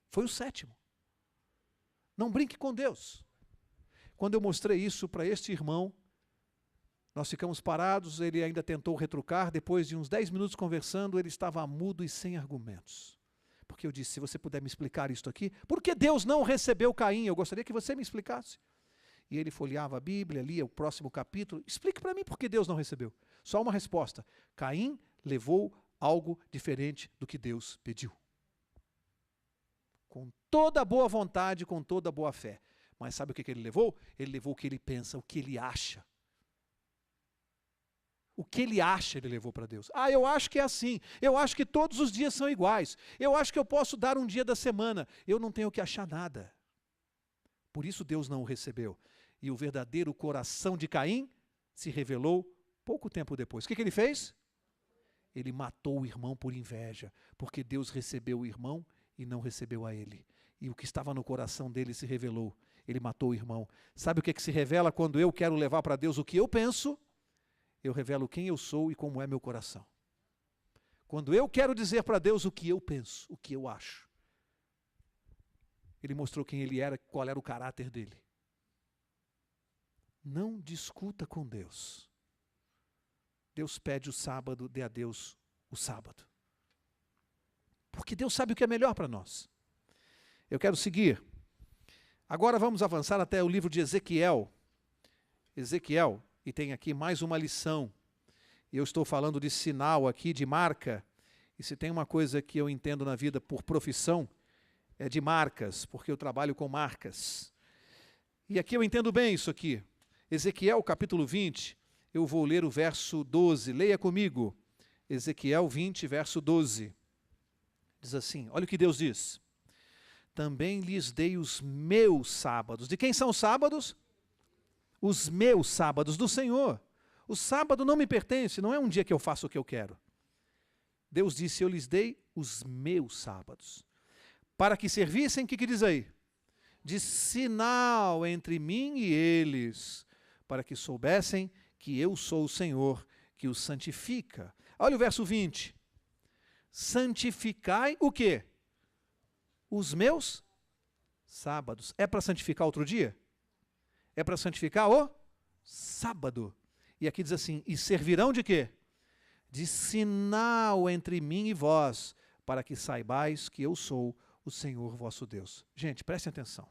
Foi o 7º. Não brinque com Deus. Quando eu mostrei isso para este irmão, nós ficamos parados, ele ainda tentou retrucar, depois de uns 10 minutos conversando, ele estava mudo e sem argumentos. Porque eu disse, se você puder me explicar isto aqui, por que Deus não recebeu Caim? Eu gostaria que você me explicasse. E ele folheava a Bíblia, lia o próximo capítulo. Explique para mim por que Deus não recebeu. Só uma resposta. Caim levou algo diferente do que Deus pediu. Com toda a boa vontade, com toda a boa fé. Mas sabe o que ele levou? Ele levou o que ele pensa, o que ele acha. O que ele acha, ele levou para Deus. Ah, eu acho que é assim. Eu acho que todos os dias são iguais. Eu acho que eu posso dar um dia da semana. Eu não tenho que achar nada. Por isso Deus não o recebeu. E o verdadeiro coração de Caim se revelou pouco tempo depois. O que ele fez? Ele matou o irmão por inveja, porque Deus recebeu o irmão e não recebeu a ele. E o que estava no coração dele se revelou. Ele matou o irmão. Sabe o que se revela quando eu quero levar para Deus o que eu penso? Eu revelo quem eu sou e como é meu coração. Quando eu quero dizer para Deus o que eu penso, o que eu acho, ele mostrou quem ele era, qual era o caráter dele. Não discuta com Deus. Deus pede o sábado, dê a Deus o sábado. Porque Deus sabe o que é melhor para nós. Eu quero seguir. Agora vamos avançar até o livro de Ezequiel. Ezequiel, e tem aqui mais uma lição. Eu estou falando de sinal aqui, de marca. E se tem uma coisa que eu entendo na vida por profissão, é de marcas, porque eu trabalho com marcas. E aqui eu entendo bem isso aqui. Ezequiel capítulo 20, eu vou ler o verso 12. Leia comigo. Ezequiel 20, verso 12. Diz assim, olha o que Deus diz. Também lhes dei os meus sábados. De quem são os sábados? Os meus sábados, do Senhor. O sábado não me pertence, não é um dia que eu faço o que eu quero. Deus disse, eu lhes dei os meus sábados. Para que servissem, o que diz aí? De sinal entre mim e eles, para que soubessem que eu sou o Senhor, que os santifica. Olha o verso 20. Santificai o quê? Os meus sábados. É para santificar outro dia? É para santificar o sábado. E aqui diz assim, e servirão de quê? De sinal entre mim e vós, para que saibais que eu sou o Senhor vosso Deus. Gente, prestem atenção.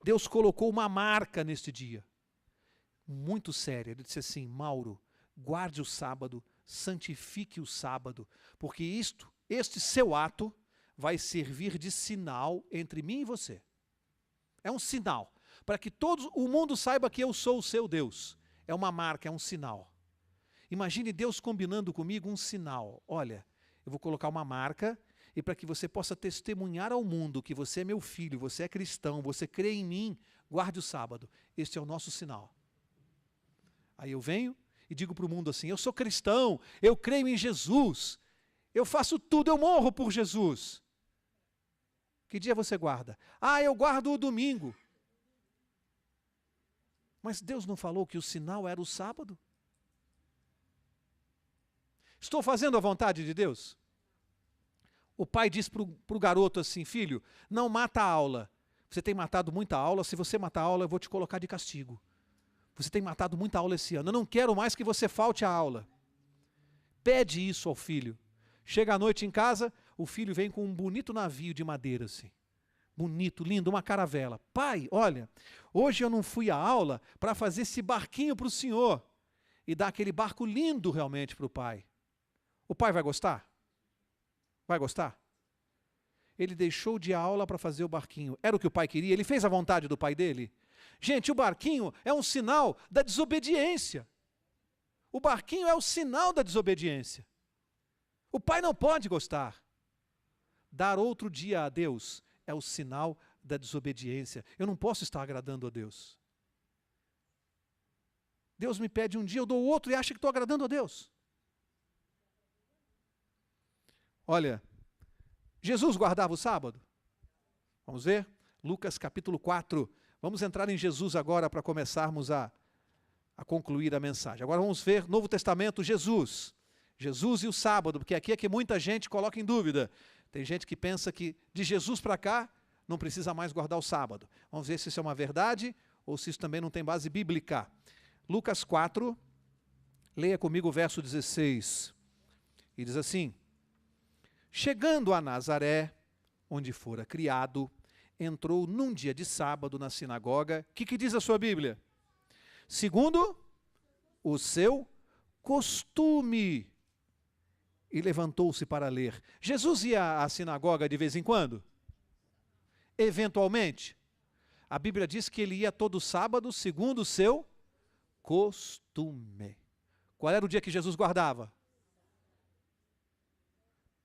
Deus colocou uma marca neste dia, muito séria. Ele disse assim, Mauro, guarde o sábado, santifique o sábado, porque este seu ato vai servir de sinal entre mim e você. É um sinal, para que todo o mundo saiba que eu sou o seu Deus. É uma marca, é um sinal. Imagine Deus combinando comigo um sinal. Olha, eu vou colocar uma marca e para que você possa testemunhar ao mundo que você é meu filho, você é cristão, você crê em mim, guarde o sábado. Este é o nosso sinal. Aí eu venho e digo para o mundo assim, eu sou cristão, eu creio em Jesus, eu faço tudo, eu morro por Jesus. Que dia você guarda? Ah, eu guardo o domingo. Mas Deus não falou que o sinal era o sábado? Estou fazendo a vontade de Deus? O pai diz para o garoto assim, filho, não mata a aula. Você tem matado muita aula, se você matar a aula eu vou te colocar de castigo. Você tem matado muita aula esse ano, eu não quero mais que você falte a aula. Pede isso ao filho. Chega à noite em casa, o filho vem com um bonito navio de madeira assim. Bonito, lindo, uma caravela. Pai, olha, hoje eu não fui à aula para fazer esse barquinho para o senhor. E dar aquele barco lindo realmente para o pai. O pai vai gostar? Vai gostar? Ele deixou de ir à aula para fazer o barquinho. Era o que o pai queria? Ele fez a vontade do pai dele? Gente, o barquinho é um sinal da desobediência. O barquinho é o sinal da desobediência. O pai não pode gostar. Dar outro dia a Deus é o sinal da desobediência. Eu não posso estar agradando a Deus. Deus me pede um dia, eu dou outro e acha que estou agradando a Deus. Olha, Jesus guardava o sábado? Vamos ver? Lucas capítulo 4. Vamos entrar em Jesus agora para começarmos a concluir a mensagem. Agora vamos ver Novo Testamento, Jesus. Jesus e o sábado, porque aqui é que muita gente coloca em dúvida. Tem gente que pensa que de Jesus para cá não precisa mais guardar o sábado. Vamos ver se isso é uma verdade ou se isso também não tem base bíblica. Lucas 4, leia comigo o verso 16. E diz assim, chegando a Nazaré, onde fora criado, entrou num dia de sábado na sinagoga. O que diz a sua Bíblia? Segundo o seu costume. E levantou-se para ler. Jesus ia à sinagoga de vez em quando? Eventualmente. A Bíblia diz que ele ia todo sábado segundo o seu costume. Qual era o dia que Jesus guardava?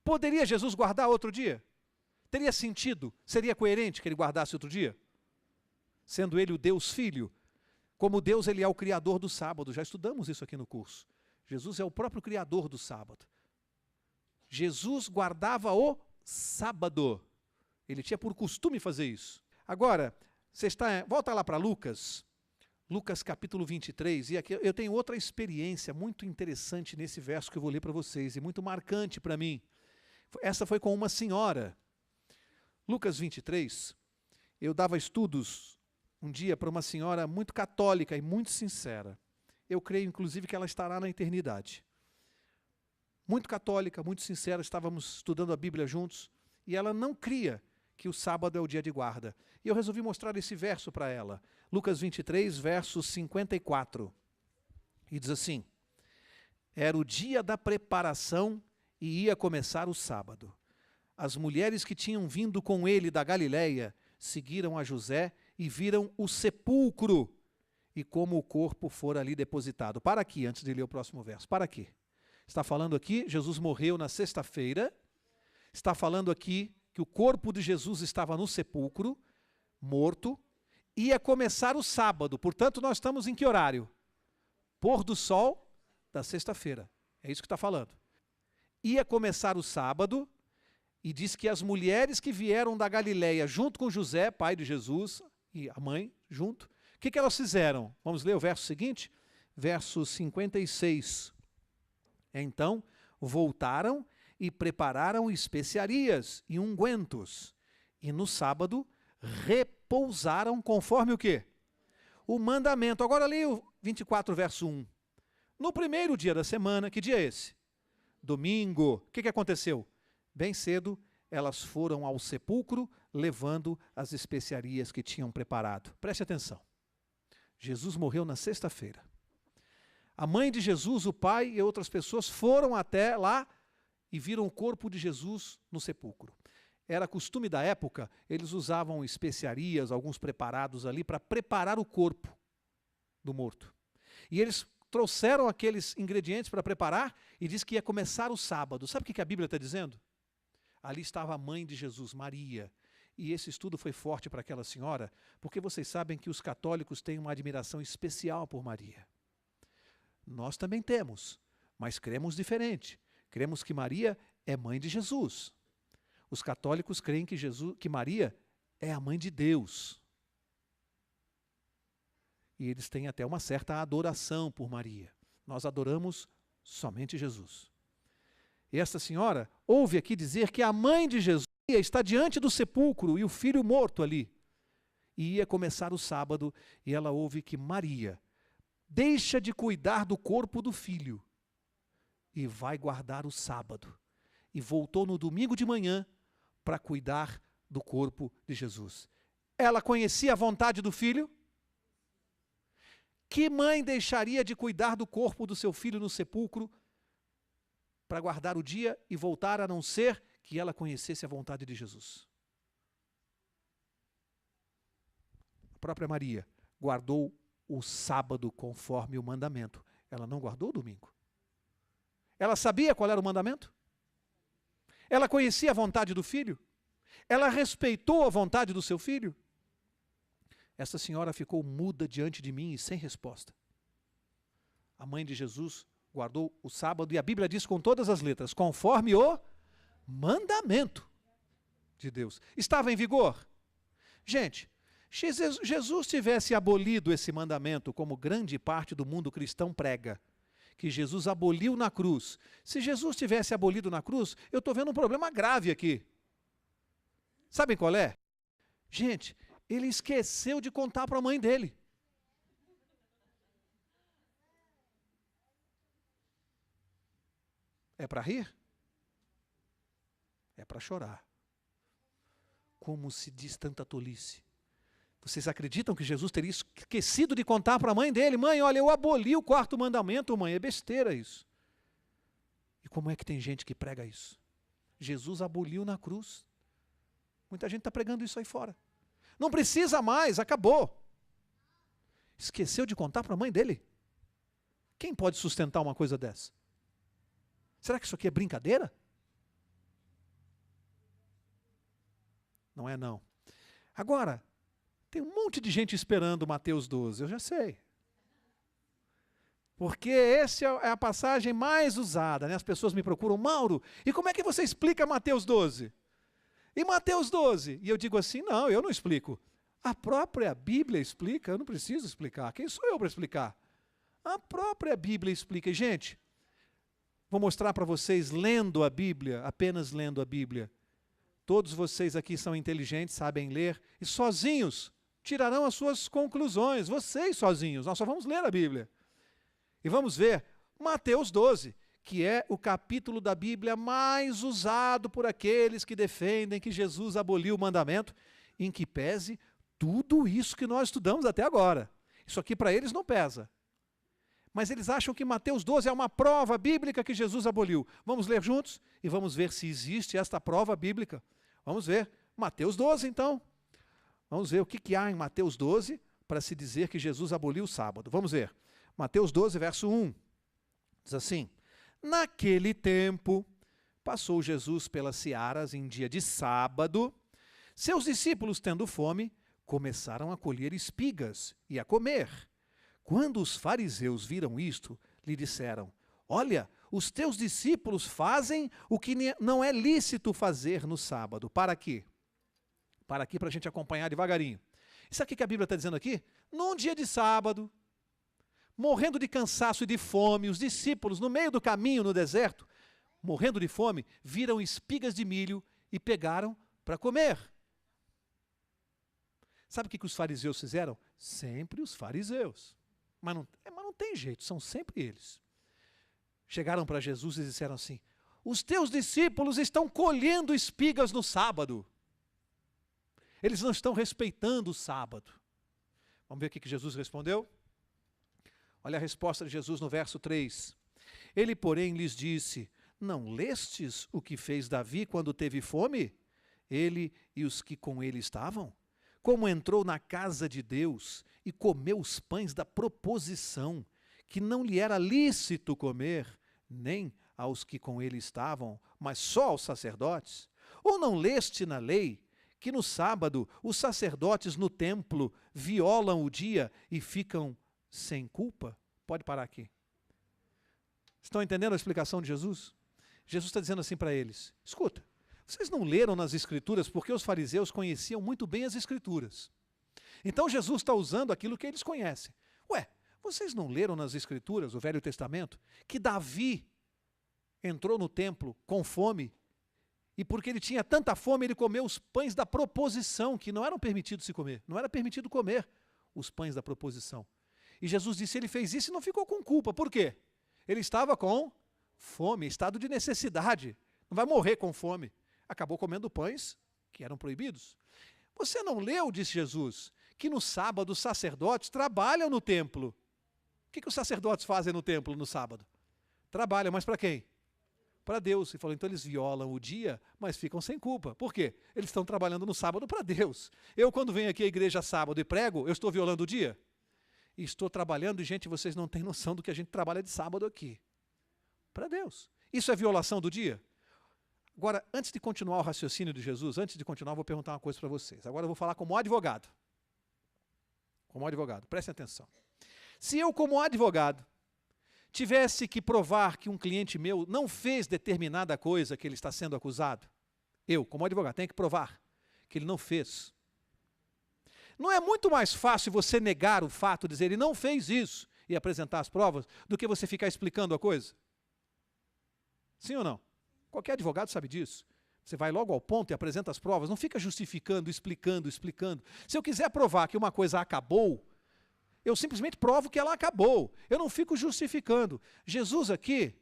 Poderia Jesus guardar outro dia? Teria sentido? Seria coerente que ele guardasse outro dia? Sendo ele o Deus Filho. Como Deus, ele é o criador do sábado. Já estudamos isso aqui no curso. Jesus é o próprio criador do sábado. Jesus guardava o sábado. Ele tinha por costume fazer isso. Agora, volta lá para Lucas. Lucas capítulo 23. E aqui eu tenho outra experiência muito interessante nesse verso que eu vou ler para vocês. E muito marcante para mim. Essa foi com uma senhora. Lucas 23. Eu dava estudos um dia para uma senhora muito católica e muito sincera. Eu creio, inclusive, que ela estará na eternidade. Muito católica, muito sincera, estávamos estudando a Bíblia juntos, e ela não cria que o sábado é o dia de guarda. E eu resolvi mostrar esse verso para ela. Lucas 23, verso 54. E diz assim: era o dia da preparação e ia começar o sábado. As mulheres que tinham vindo com ele da Galiléia seguiram a José e viram o sepulcro e como o corpo fora ali depositado. Para aqui, antes de ler o próximo verso. Para aqui. Está falando aqui, Jesus morreu na sexta-feira. Está falando aqui que o corpo de Jesus estava no sepulcro, morto. Ia começar o sábado. Portanto, nós estamos em que horário? Pôr do sol da sexta-feira. É isso que está falando. Ia começar o sábado. E diz que as mulheres que vieram da Galiléia junto com José, pai de Jesus, e a mãe junto, o que elas fizeram? Vamos ler o verso seguinte? Verso 56. Então, voltaram e prepararam especiarias e ungüentos. E no sábado, repousaram conforme o quê? O mandamento. Agora leia o 24, verso 1. No primeiro dia da semana, que dia é esse? Domingo. O que aconteceu? Bem cedo, elas foram ao sepulcro, levando as especiarias que tinham preparado. Preste atenção. Jesus morreu na sexta-feira. A mãe de Jesus, o pai e outras pessoas foram até lá e viram o corpo de Jesus no sepulcro. Era costume da época, eles usavam especiarias, alguns preparados ali, para preparar o corpo do morto. E eles trouxeram aqueles ingredientes para preparar e diz que ia começar o sábado. Sabe o que a Bíblia está dizendo? Ali estava a mãe de Jesus, Maria. E esse estudo foi forte para aquela senhora, porque vocês sabem que os católicos têm uma admiração especial por Maria. Nós também temos, mas cremos diferente. Cremos que Maria é mãe de Jesus. Os católicos creem que Maria é a mãe de Deus. E eles têm até uma certa adoração por Maria. Nós adoramos somente Jesus. E esta senhora ouve aqui dizer que a mãe de Jesus está diante do sepulcro e o filho morto ali. E ia começar o sábado e ela ouve que Maria deixa de cuidar do corpo do filho e vai guardar o sábado. E voltou no domingo de manhã para cuidar do corpo de Jesus. Ela conhecia a vontade do filho? Que mãe deixaria de cuidar do corpo do seu filho no sepulcro para guardar o dia e voltar, a não ser que ela conhecesse a vontade de Jesus? A própria Maria guardou o sábado conforme o mandamento. Ela não guardou o domingo. Ela sabia qual era o mandamento? Ela conhecia a vontade do filho? Ela respeitou a vontade do seu filho? Essa senhora ficou muda diante de mim e sem resposta. A mãe de Jesus guardou o sábado e a Bíblia diz com todas as letras, conforme o mandamento de Deus. Estava em vigor? Gente, se Jesus tivesse abolido esse mandamento, como grande parte do mundo cristão prega, que Jesus aboliu na cruz. Se Jesus tivesse abolido na cruz, eu estou vendo um problema grave aqui. Sabem qual é? Gente, ele esqueceu de contar para a mãe dele. É para rir? É para chorar. Como se diz tanta tolice. Vocês acreditam que Jesus teria esquecido de contar para a mãe dele? Mãe, olha, eu aboli o quarto mandamento, mãe. É besteira isso. E como é que tem gente que prega isso? Jesus aboliu na cruz. Muita gente está pregando isso aí fora. Não precisa mais, acabou. Esqueceu de contar para a mãe dele? Quem pode sustentar uma coisa dessa? Será que isso aqui é brincadeira? Não é não. Agora, tem um monte de gente esperando Mateus 12, eu já sei. Porque essa é a passagem mais usada, né? As pessoas me procuram, Mauro, e como é que você explica Mateus 12? E Mateus 12? E eu digo assim, não, eu não explico. A própria Bíblia explica, eu não preciso explicar. Quem sou eu para explicar? A própria Bíblia explica. E, gente, vou mostrar para vocês lendo a Bíblia, apenas lendo a Bíblia. Todos vocês aqui são inteligentes, sabem ler, e sozinhos tirarão as suas conclusões. Vocês sozinhos, nós só vamos ler a Bíblia. E vamos ver Mateus 12, que é o capítulo da Bíblia mais usado por aqueles que defendem que Jesus aboliu o mandamento, em que pese tudo isso que nós estudamos até agora. Isso aqui para eles não pesa. Mas eles acham que Mateus 12 é uma prova bíblica que Jesus aboliu. Vamos ler juntos e vamos ver se existe esta prova bíblica. Vamos ver. Mateus 12, então. Vamos ver o que há em Mateus 12 para se dizer que Jesus aboliu o sábado. Vamos ver. Mateus 12, verso 1. Diz assim: naquele tempo, passou Jesus pelas searas em dia de sábado. Seus discípulos, tendo fome, começaram a colher espigas e a comer. Quando os fariseus viram isto, lhe disseram: olha, os teus discípulos fazem o que não é lícito fazer no sábado. Para quê? Para aqui, para a gente acompanhar devagarinho. Isso aqui que a Bíblia está dizendo aqui? Num dia de sábado, morrendo de cansaço e de fome, os discípulos, no meio do caminho no deserto, morrendo de fome, viram espigas de milho e pegaram para comer. Sabe o que os fariseus fizeram? Sempre os fariseus. Mas não tem jeito, são sempre eles. Chegaram para Jesus e disseram assim: os teus discípulos estão colhendo espigas no sábado. Eles não estão respeitando o sábado. Vamos ver o que Jesus respondeu? Olha a resposta de Jesus no verso 3. Ele, porém, lhes disse: não lestes o que fez Davi quando teve fome? Ele e os que com ele estavam? Como entrou na casa de Deus e comeu os pães da proposição, que não lhe era lícito comer, nem aos que com ele estavam, mas só aos sacerdotes? Ou não leste na lei que no sábado os sacerdotes no templo violam o dia e ficam sem culpa? Pode parar aqui. Estão entendendo a explicação de Jesus? Jesus está dizendo assim para eles: escuta, vocês não leram nas Escrituras porque os fariseus conheciam muito bem as Escrituras. Então Jesus está usando aquilo que eles conhecem. Ué, vocês não leram nas Escrituras, o Velho Testamento, que Davi entrou no templo com fome e porque ele tinha tanta fome ele comeu os pães da proposição, que não eram permitidos se comer. Não era permitido comer os pães da proposição. E Jesus disse, ele fez isso e não ficou com culpa. Por quê? Ele estava com fome, estado de necessidade. Não vai morrer com fome. Acabou comendo pães que eram proibidos. Você não leu, disse Jesus, que no sábado os sacerdotes trabalham no templo. O que os sacerdotes fazem no templo no sábado? Trabalham, mas para quem? Para Deus. E falou, então eles violam o dia, mas ficam sem culpa. Por quê? Eles estão trabalhando no sábado para Deus. Eu, quando venho aqui à igreja sábado e prego, eu estou violando o dia? E estou trabalhando, e gente, vocês não têm noção do que a gente trabalha de sábado aqui. Para Deus. Isso é violação do dia? Agora, antes de continuar o raciocínio de Jesus, eu vou perguntar uma coisa para vocês. Agora eu vou falar como advogado. Como advogado, prestem atenção. Se eu, como advogado, tivesse que provar que um cliente meu não fez determinada coisa que ele está sendo acusado, eu, como advogado, tenho que provar que ele não fez. Não é muito mais fácil você negar o fato, dizer ele não fez isso e apresentar as provas, do que você ficar explicando a coisa? Sim ou não? Qualquer advogado sabe disso. Você vai logo ao ponto e apresenta as provas, não fica justificando, explicando. Se eu quiser provar que uma coisa acabou, eu simplesmente provo que ela acabou. Eu não fico justificando. Jesus aqui,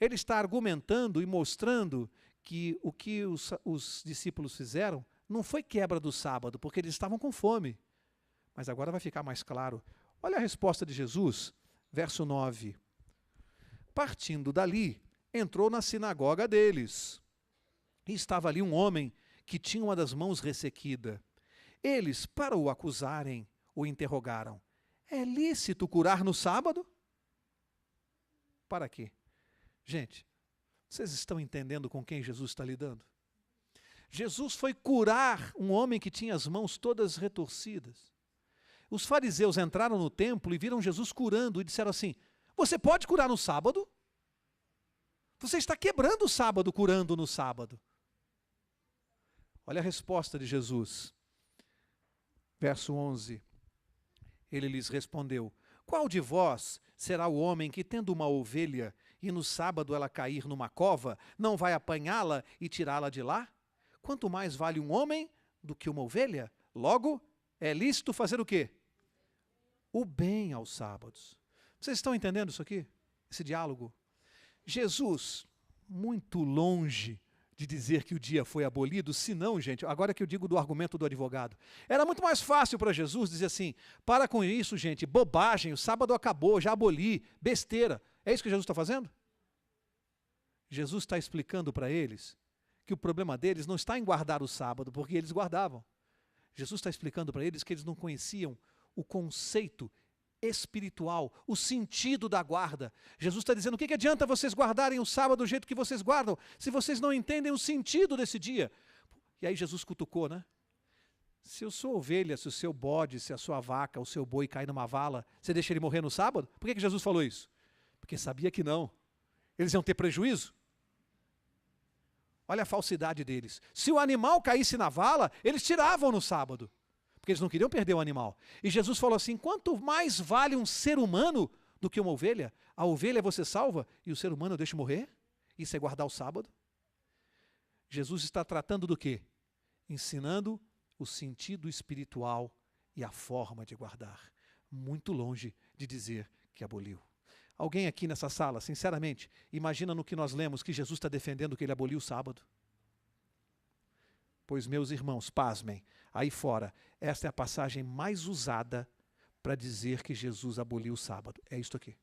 ele está argumentando e mostrando que o que os discípulos fizeram não foi quebra do sábado, porque eles estavam com fome. Mas agora vai ficar mais claro. Olha a resposta de Jesus, verso 9. Partindo dali, entrou na sinagoga deles. E estava ali um homem que tinha uma das mãos ressequida. Eles, para o acusarem, o interrogaram. É lícito curar no sábado? Para quê? Gente, vocês estão entendendo com quem Jesus está lidando? Jesus foi curar um homem que tinha as mãos todas retorcidas. Os fariseus entraram no templo e viram Jesus curando e disseram assim, você pode curar no sábado? Você está quebrando o sábado, curando no sábado. Olha a resposta de Jesus. Verso 11. Ele lhes respondeu, qual de vós será o homem que, tendo uma ovelha, e no sábado ela cair numa cova, não vai apanhá-la e tirá-la de lá? Quanto mais vale um homem do que uma ovelha? Logo, é lícito fazer o quê? O bem aos sábados. Vocês estão entendendo isso aqui? Esse diálogo? Jesus, muito longe de dizer que o dia foi abolido, se não, gente, agora que eu digo do argumento do advogado, era muito mais fácil para Jesus dizer assim, para com isso, gente, bobagem, o sábado acabou, já aboli, besteira. É isso que Jesus está fazendo? Jesus está explicando para eles que o problema deles não está em guardar o sábado, porque eles guardavam. Jesus está explicando para eles que eles não conheciam o conceito espiritual, o sentido da guarda. Jesus está dizendo, o que adianta vocês guardarem o sábado do jeito que vocês guardam, se vocês não entendem o sentido desse dia? E aí Jesus cutucou, né? Se a sua ovelha, se o seu bode, se a sua vaca, o seu boi cair numa vala, você deixa ele morrer no sábado? Por que Jesus falou isso? Porque sabia que não. Eles iam ter prejuízo. Olha a falsidade deles. Se o animal caísse na vala, eles tiravam no sábado. Porque eles não queriam perder o animal. E Jesus falou assim, quanto mais vale um ser humano do que uma ovelha? A ovelha você salva e o ser humano eu deixo morrer? Isso é guardar o sábado? Jesus está tratando do quê? Ensinando o sentido espiritual e a forma de guardar. Muito longe de dizer que aboliu. Alguém aqui nessa sala, sinceramente, imagina no que nós lemos que Jesus está defendendo que ele aboliu o sábado? Pois, meus irmãos, pasmem, aí fora, esta é a passagem mais usada para dizer que Jesus aboliu o sábado. É isto aqui.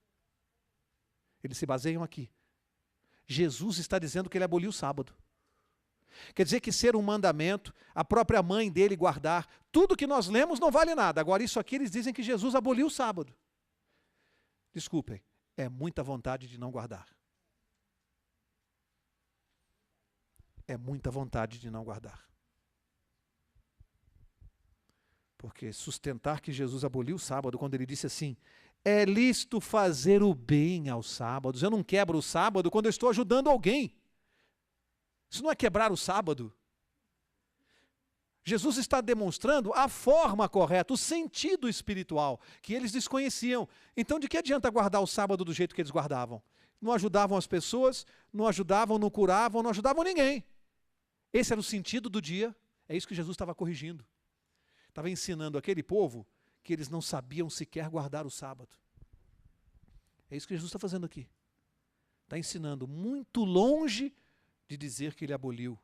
Eles se baseiam aqui. Jesus está dizendo que ele aboliu o sábado. Quer dizer que ser um mandamento, a própria mãe dele guardar, tudo que nós lemos não vale nada. Agora isso aqui eles dizem que Jesus aboliu o sábado. Desculpem, é muita vontade de não guardar. É muita vontade de não guardar. Porque sustentar que Jesus aboliu o sábado, quando ele disse assim, é lícito fazer o bem aos sábados. Eu não quebro o sábado quando eu estou ajudando alguém. Isso não é quebrar o sábado. Jesus está demonstrando a forma correta, o sentido espiritual, que eles desconheciam. Então, de que adianta guardar o sábado do jeito que eles guardavam? Não ajudavam as pessoas, não ajudavam, não curavam, não ajudavam ninguém. Esse era o sentido do dia. É isso que Jesus estava corrigindo. Estava ensinando aquele povo que eles não sabiam sequer guardar o sábado. É isso que Jesus está fazendo aqui. Está ensinando muito longe de dizer que ele aboliu.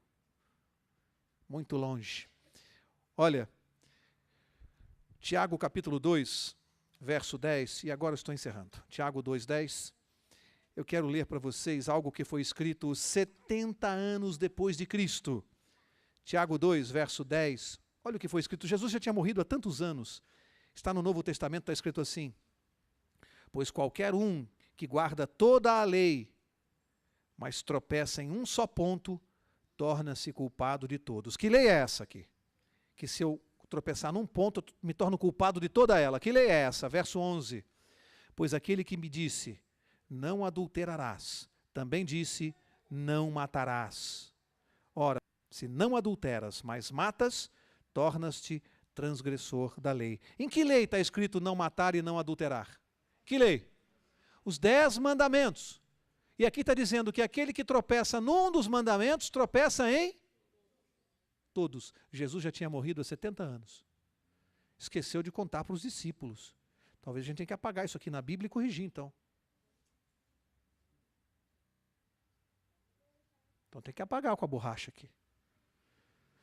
Muito longe. Olha, Tiago capítulo 2, verso 10, e agora estou encerrando. Tiago 2, 10. Eu quero ler para vocês algo que foi escrito 70 anos depois de Cristo. Tiago 2, verso 10. Olha o que foi escrito. Jesus já tinha morrido há tantos anos. Está no Novo Testamento, está escrito assim. Pois qualquer um que guarda toda a lei, mas tropeça em um só ponto, torna-se culpado de todos. Que lei é essa aqui? Que se eu tropeçar num ponto, eu me torno culpado de toda ela. Que lei é essa? Verso 11. Pois aquele que me disse, não adulterarás, também disse, não matarás. Ora, se não adulteras, mas matas, tornas-te transgressor da lei. Em que lei está escrito não matar e não adulterar? Que lei? Os 10 mandamentos. E aqui está dizendo que aquele que tropeça num dos mandamentos, tropeça em todos. Jesus já tinha morrido há 70 anos. Esqueceu de contar para os discípulos. Talvez a gente tenha que apagar isso aqui na Bíblia e corrigir então. Então tem que apagar com a borracha aqui.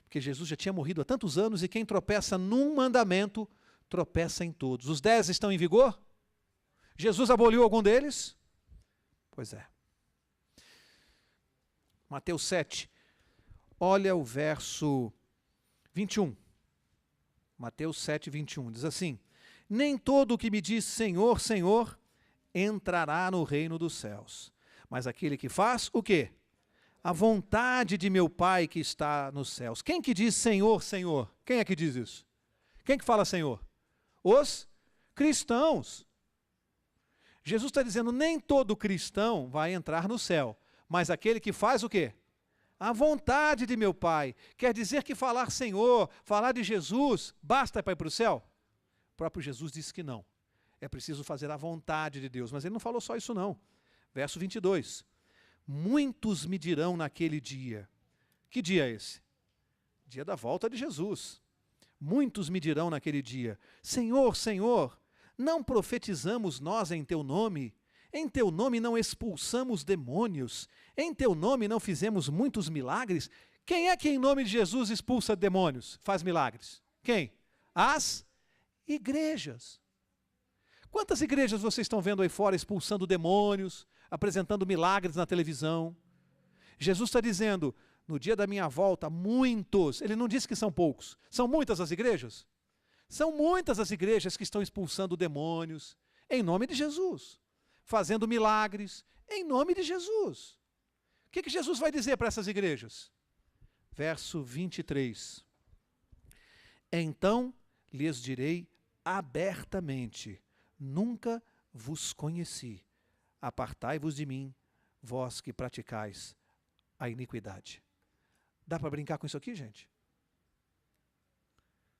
Porque Jesus já tinha morrido há tantos anos e quem tropeça num mandamento, tropeça em todos. Os 10 estão em vigor? Jesus aboliu algum deles? Pois é. Mateus 7. Olha o verso 21. Mateus 7, 21. Diz assim, nem todo o que me diz Senhor, Senhor, entrará no reino dos céus. Mas aquele que faz o quê? A vontade de meu Pai que está nos céus. Quem que diz Senhor, Senhor? Quem é que diz isso? Quem que fala Senhor? Os cristãos. Jesus está dizendo, nem todo cristão vai entrar no céu, mas aquele que faz o quê? A vontade de meu Pai. Quer dizer que falar Senhor, falar de Jesus, basta para ir para o céu? O próprio Jesus disse que não. É preciso fazer a vontade de Deus. Mas ele não falou só isso não. Verso 22. Muitos me dirão naquele dia. Que dia é esse? Dia da volta de Jesus. Muitos me dirão naquele dia, Senhor, Senhor, não profetizamos nós em teu nome? Em teu nome não expulsamos demônios, em teu nome não fizemos muitos milagres. Quem é que em nome de Jesus expulsa demônios, faz milagres? Quem? As igrejas. Quantas igrejas vocês estão vendo aí fora expulsando demônios, apresentando milagres na televisão? Jesus está dizendo, no dia da minha volta, muitos, ele não disse que são poucos, são muitas as igrejas? São muitas as igrejas que estão expulsando demônios, em nome de Jesus, fazendo milagres, em nome de Jesus. O que Jesus vai dizer para essas igrejas? Verso 23. Então lhes direi abertamente, nunca vos conheci, apartai-vos de mim, vós que praticais a iniquidade. Dá para brincar com isso aqui, gente?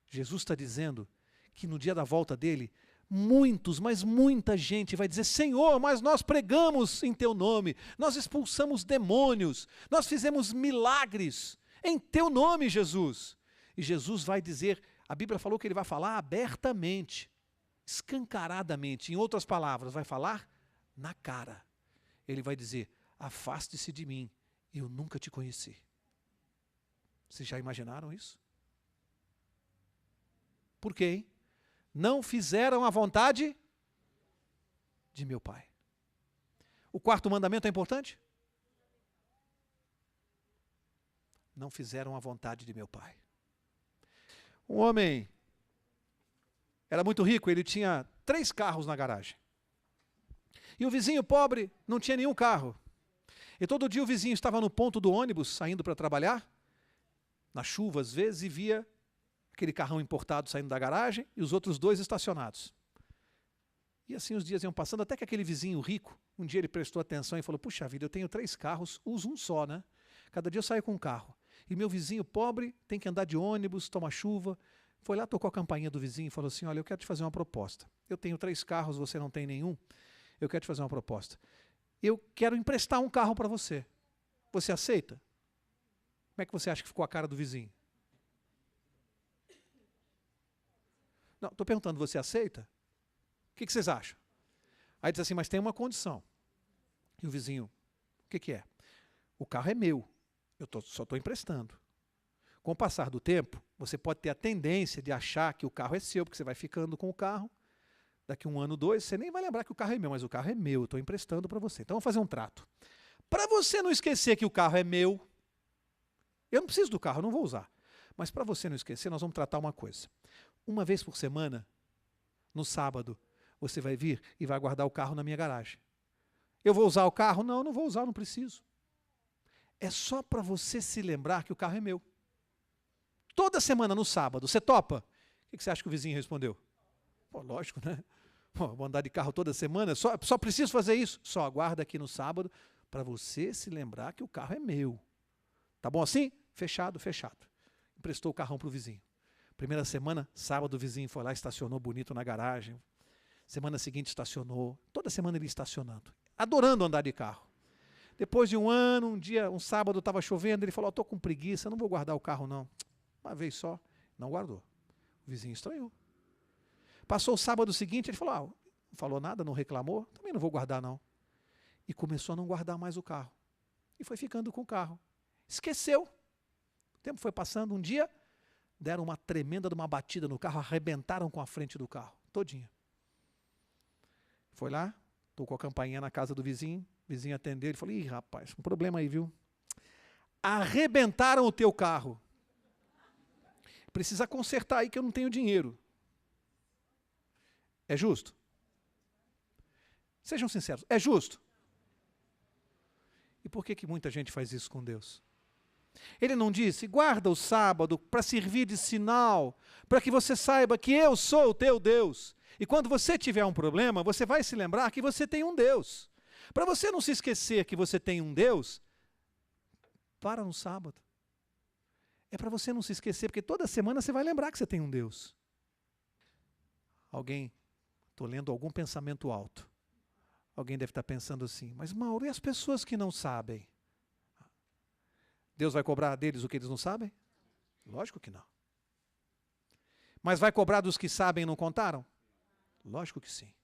Jesus está dizendo que no dia da volta dele, muitos, mas muita gente vai dizer, Senhor, mas nós pregamos em teu nome, nós expulsamos demônios, nós fizemos milagres em teu nome, Jesus. E Jesus vai dizer, a Bíblia falou que ele vai falar abertamente, escancaradamente, em outras palavras, vai falar na cara. Ele vai dizer, afaste-se de mim, eu nunca te conheci. Vocês já imaginaram isso? Por quê, hein? Não fizeram a vontade de meu Pai. O quarto mandamento é importante? Não fizeram a vontade de meu Pai. Um homem era muito rico, ele tinha 3 carros na garagem. E o vizinho pobre não tinha nenhum carro. E todo dia o vizinho estava no ponto do ônibus, saindo para trabalhar, na chuva às vezes, e via aquele carrão importado saindo da garagem e os outros 2 estacionados. E assim os dias iam passando, até que aquele vizinho rico, um dia ele prestou atenção e falou, puxa vida, eu tenho 3 carros, uso um só, né? Cada dia eu saio com um carro. E meu vizinho pobre tem que andar de ônibus, toma chuva. Foi lá, tocou a campainha do vizinho e falou assim, olha, eu quero te fazer uma proposta. Eu tenho 3 carros, você não tem nenhum. Eu quero te fazer uma proposta. Eu quero emprestar um carro para você. Você aceita? Como é que você acha que ficou a cara do vizinho? Não, estou perguntando, você aceita? O que vocês acham? Aí diz assim, mas tem uma condição. E o vizinho, o que é? O carro é meu, eu só estou emprestando. Com o passar do tempo, você pode ter a tendência de achar que o carro é seu, porque você vai ficando com o carro. Daqui 1 ano, 2, você nem vai lembrar que o carro é meu, mas o carro é meu, eu estou emprestando para você. Então vamos fazer um trato. Para você não esquecer que o carro é meu, eu não preciso do carro, eu não vou usar. Mas para você não esquecer, nós vamos tratar uma coisa. Uma vez por semana, no sábado, você vai vir e vai guardar o carro na minha garagem. Eu vou usar o carro? Não, não vou usar, não preciso. É só para você se lembrar que o carro é meu. Toda semana no sábado, você topa? O que você acha que o vizinho respondeu? Pô, lógico, né? Pô, vou andar de carro toda semana, só preciso fazer isso. Só aguarda aqui no sábado para você se lembrar que o carro é meu. Tá bom assim? Fechado, fechado. Emprestou o carrão para o vizinho. Primeira semana, sábado, o vizinho foi lá, estacionou bonito na garagem. Semana seguinte estacionou. Toda semana ele estacionando. Adorando andar de carro. Depois de 1 ano, um sábado estava chovendo, ele falou, estou com preguiça, não vou guardar o carro não. Uma vez só, não guardou. O vizinho estranhou. Passou o sábado seguinte, ele falou, não falou nada, não reclamou, também não vou guardar não. E começou a não guardar mais o carro. E foi ficando com o carro. Esqueceu. O tempo foi passando, um dia deram uma tremenda de uma batida no carro, arrebentaram com a frente do carro, todinha. Foi lá, tocou a campainha na casa do vizinho, o vizinho atendeu, ele falou, ih rapaz, um problema aí, viu? Arrebentaram o teu carro. Precisa consertar aí que eu não tenho dinheiro. É justo? Sejam sinceros, é justo? E por que muita gente faz isso com Deus? Ele não disse, guarda o sábado para servir de sinal, para que você saiba que eu sou o teu Deus. E quando você tiver um problema, você vai se lembrar que você tem um Deus. Para você não se esquecer que você tem um Deus, para no sábado. É para você não se esquecer, porque toda semana você vai lembrar que você tem um Deus. Alguém, estou lendo algum pensamento alto. Alguém deve estar pensando assim, mas Mauro, e as pessoas que não sabem? Deus vai cobrar deles o que eles não sabem? Lógico que não. Mas vai cobrar dos que sabem e não contaram? Lógico que sim.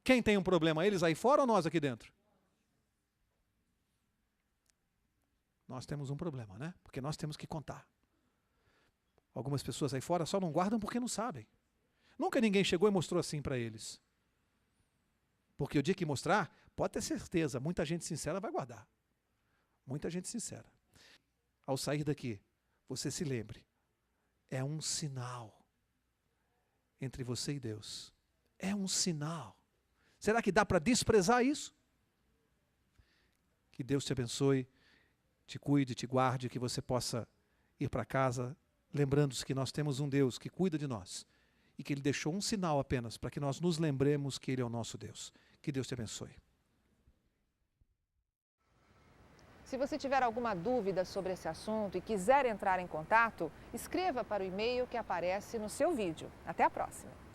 Quem tem um problema? Eles aí fora ou nós aqui dentro? Nós temos um problema, né? Porque nós temos que contar. Algumas pessoas aí fora só não guardam porque não sabem. Nunca ninguém chegou e mostrou assim para eles. Porque o dia que mostrar, pode ter certeza, muita gente sincera vai guardar. Muita gente sincera. Ao sair daqui, você se lembre, é um sinal entre você e Deus. É um sinal. Será que dá para desprezar isso? Que Deus te abençoe, te cuide, te guarde, que você possa ir para casa lembrando-se que nós temos um Deus que cuida de nós e que Ele deixou um sinal apenas para que nós nos lembremos que Ele é o nosso Deus. Que Deus te abençoe. Se você tiver alguma dúvida sobre esse assunto e quiser entrar em contato, escreva para o e-mail que aparece no seu vídeo. Até a próxima!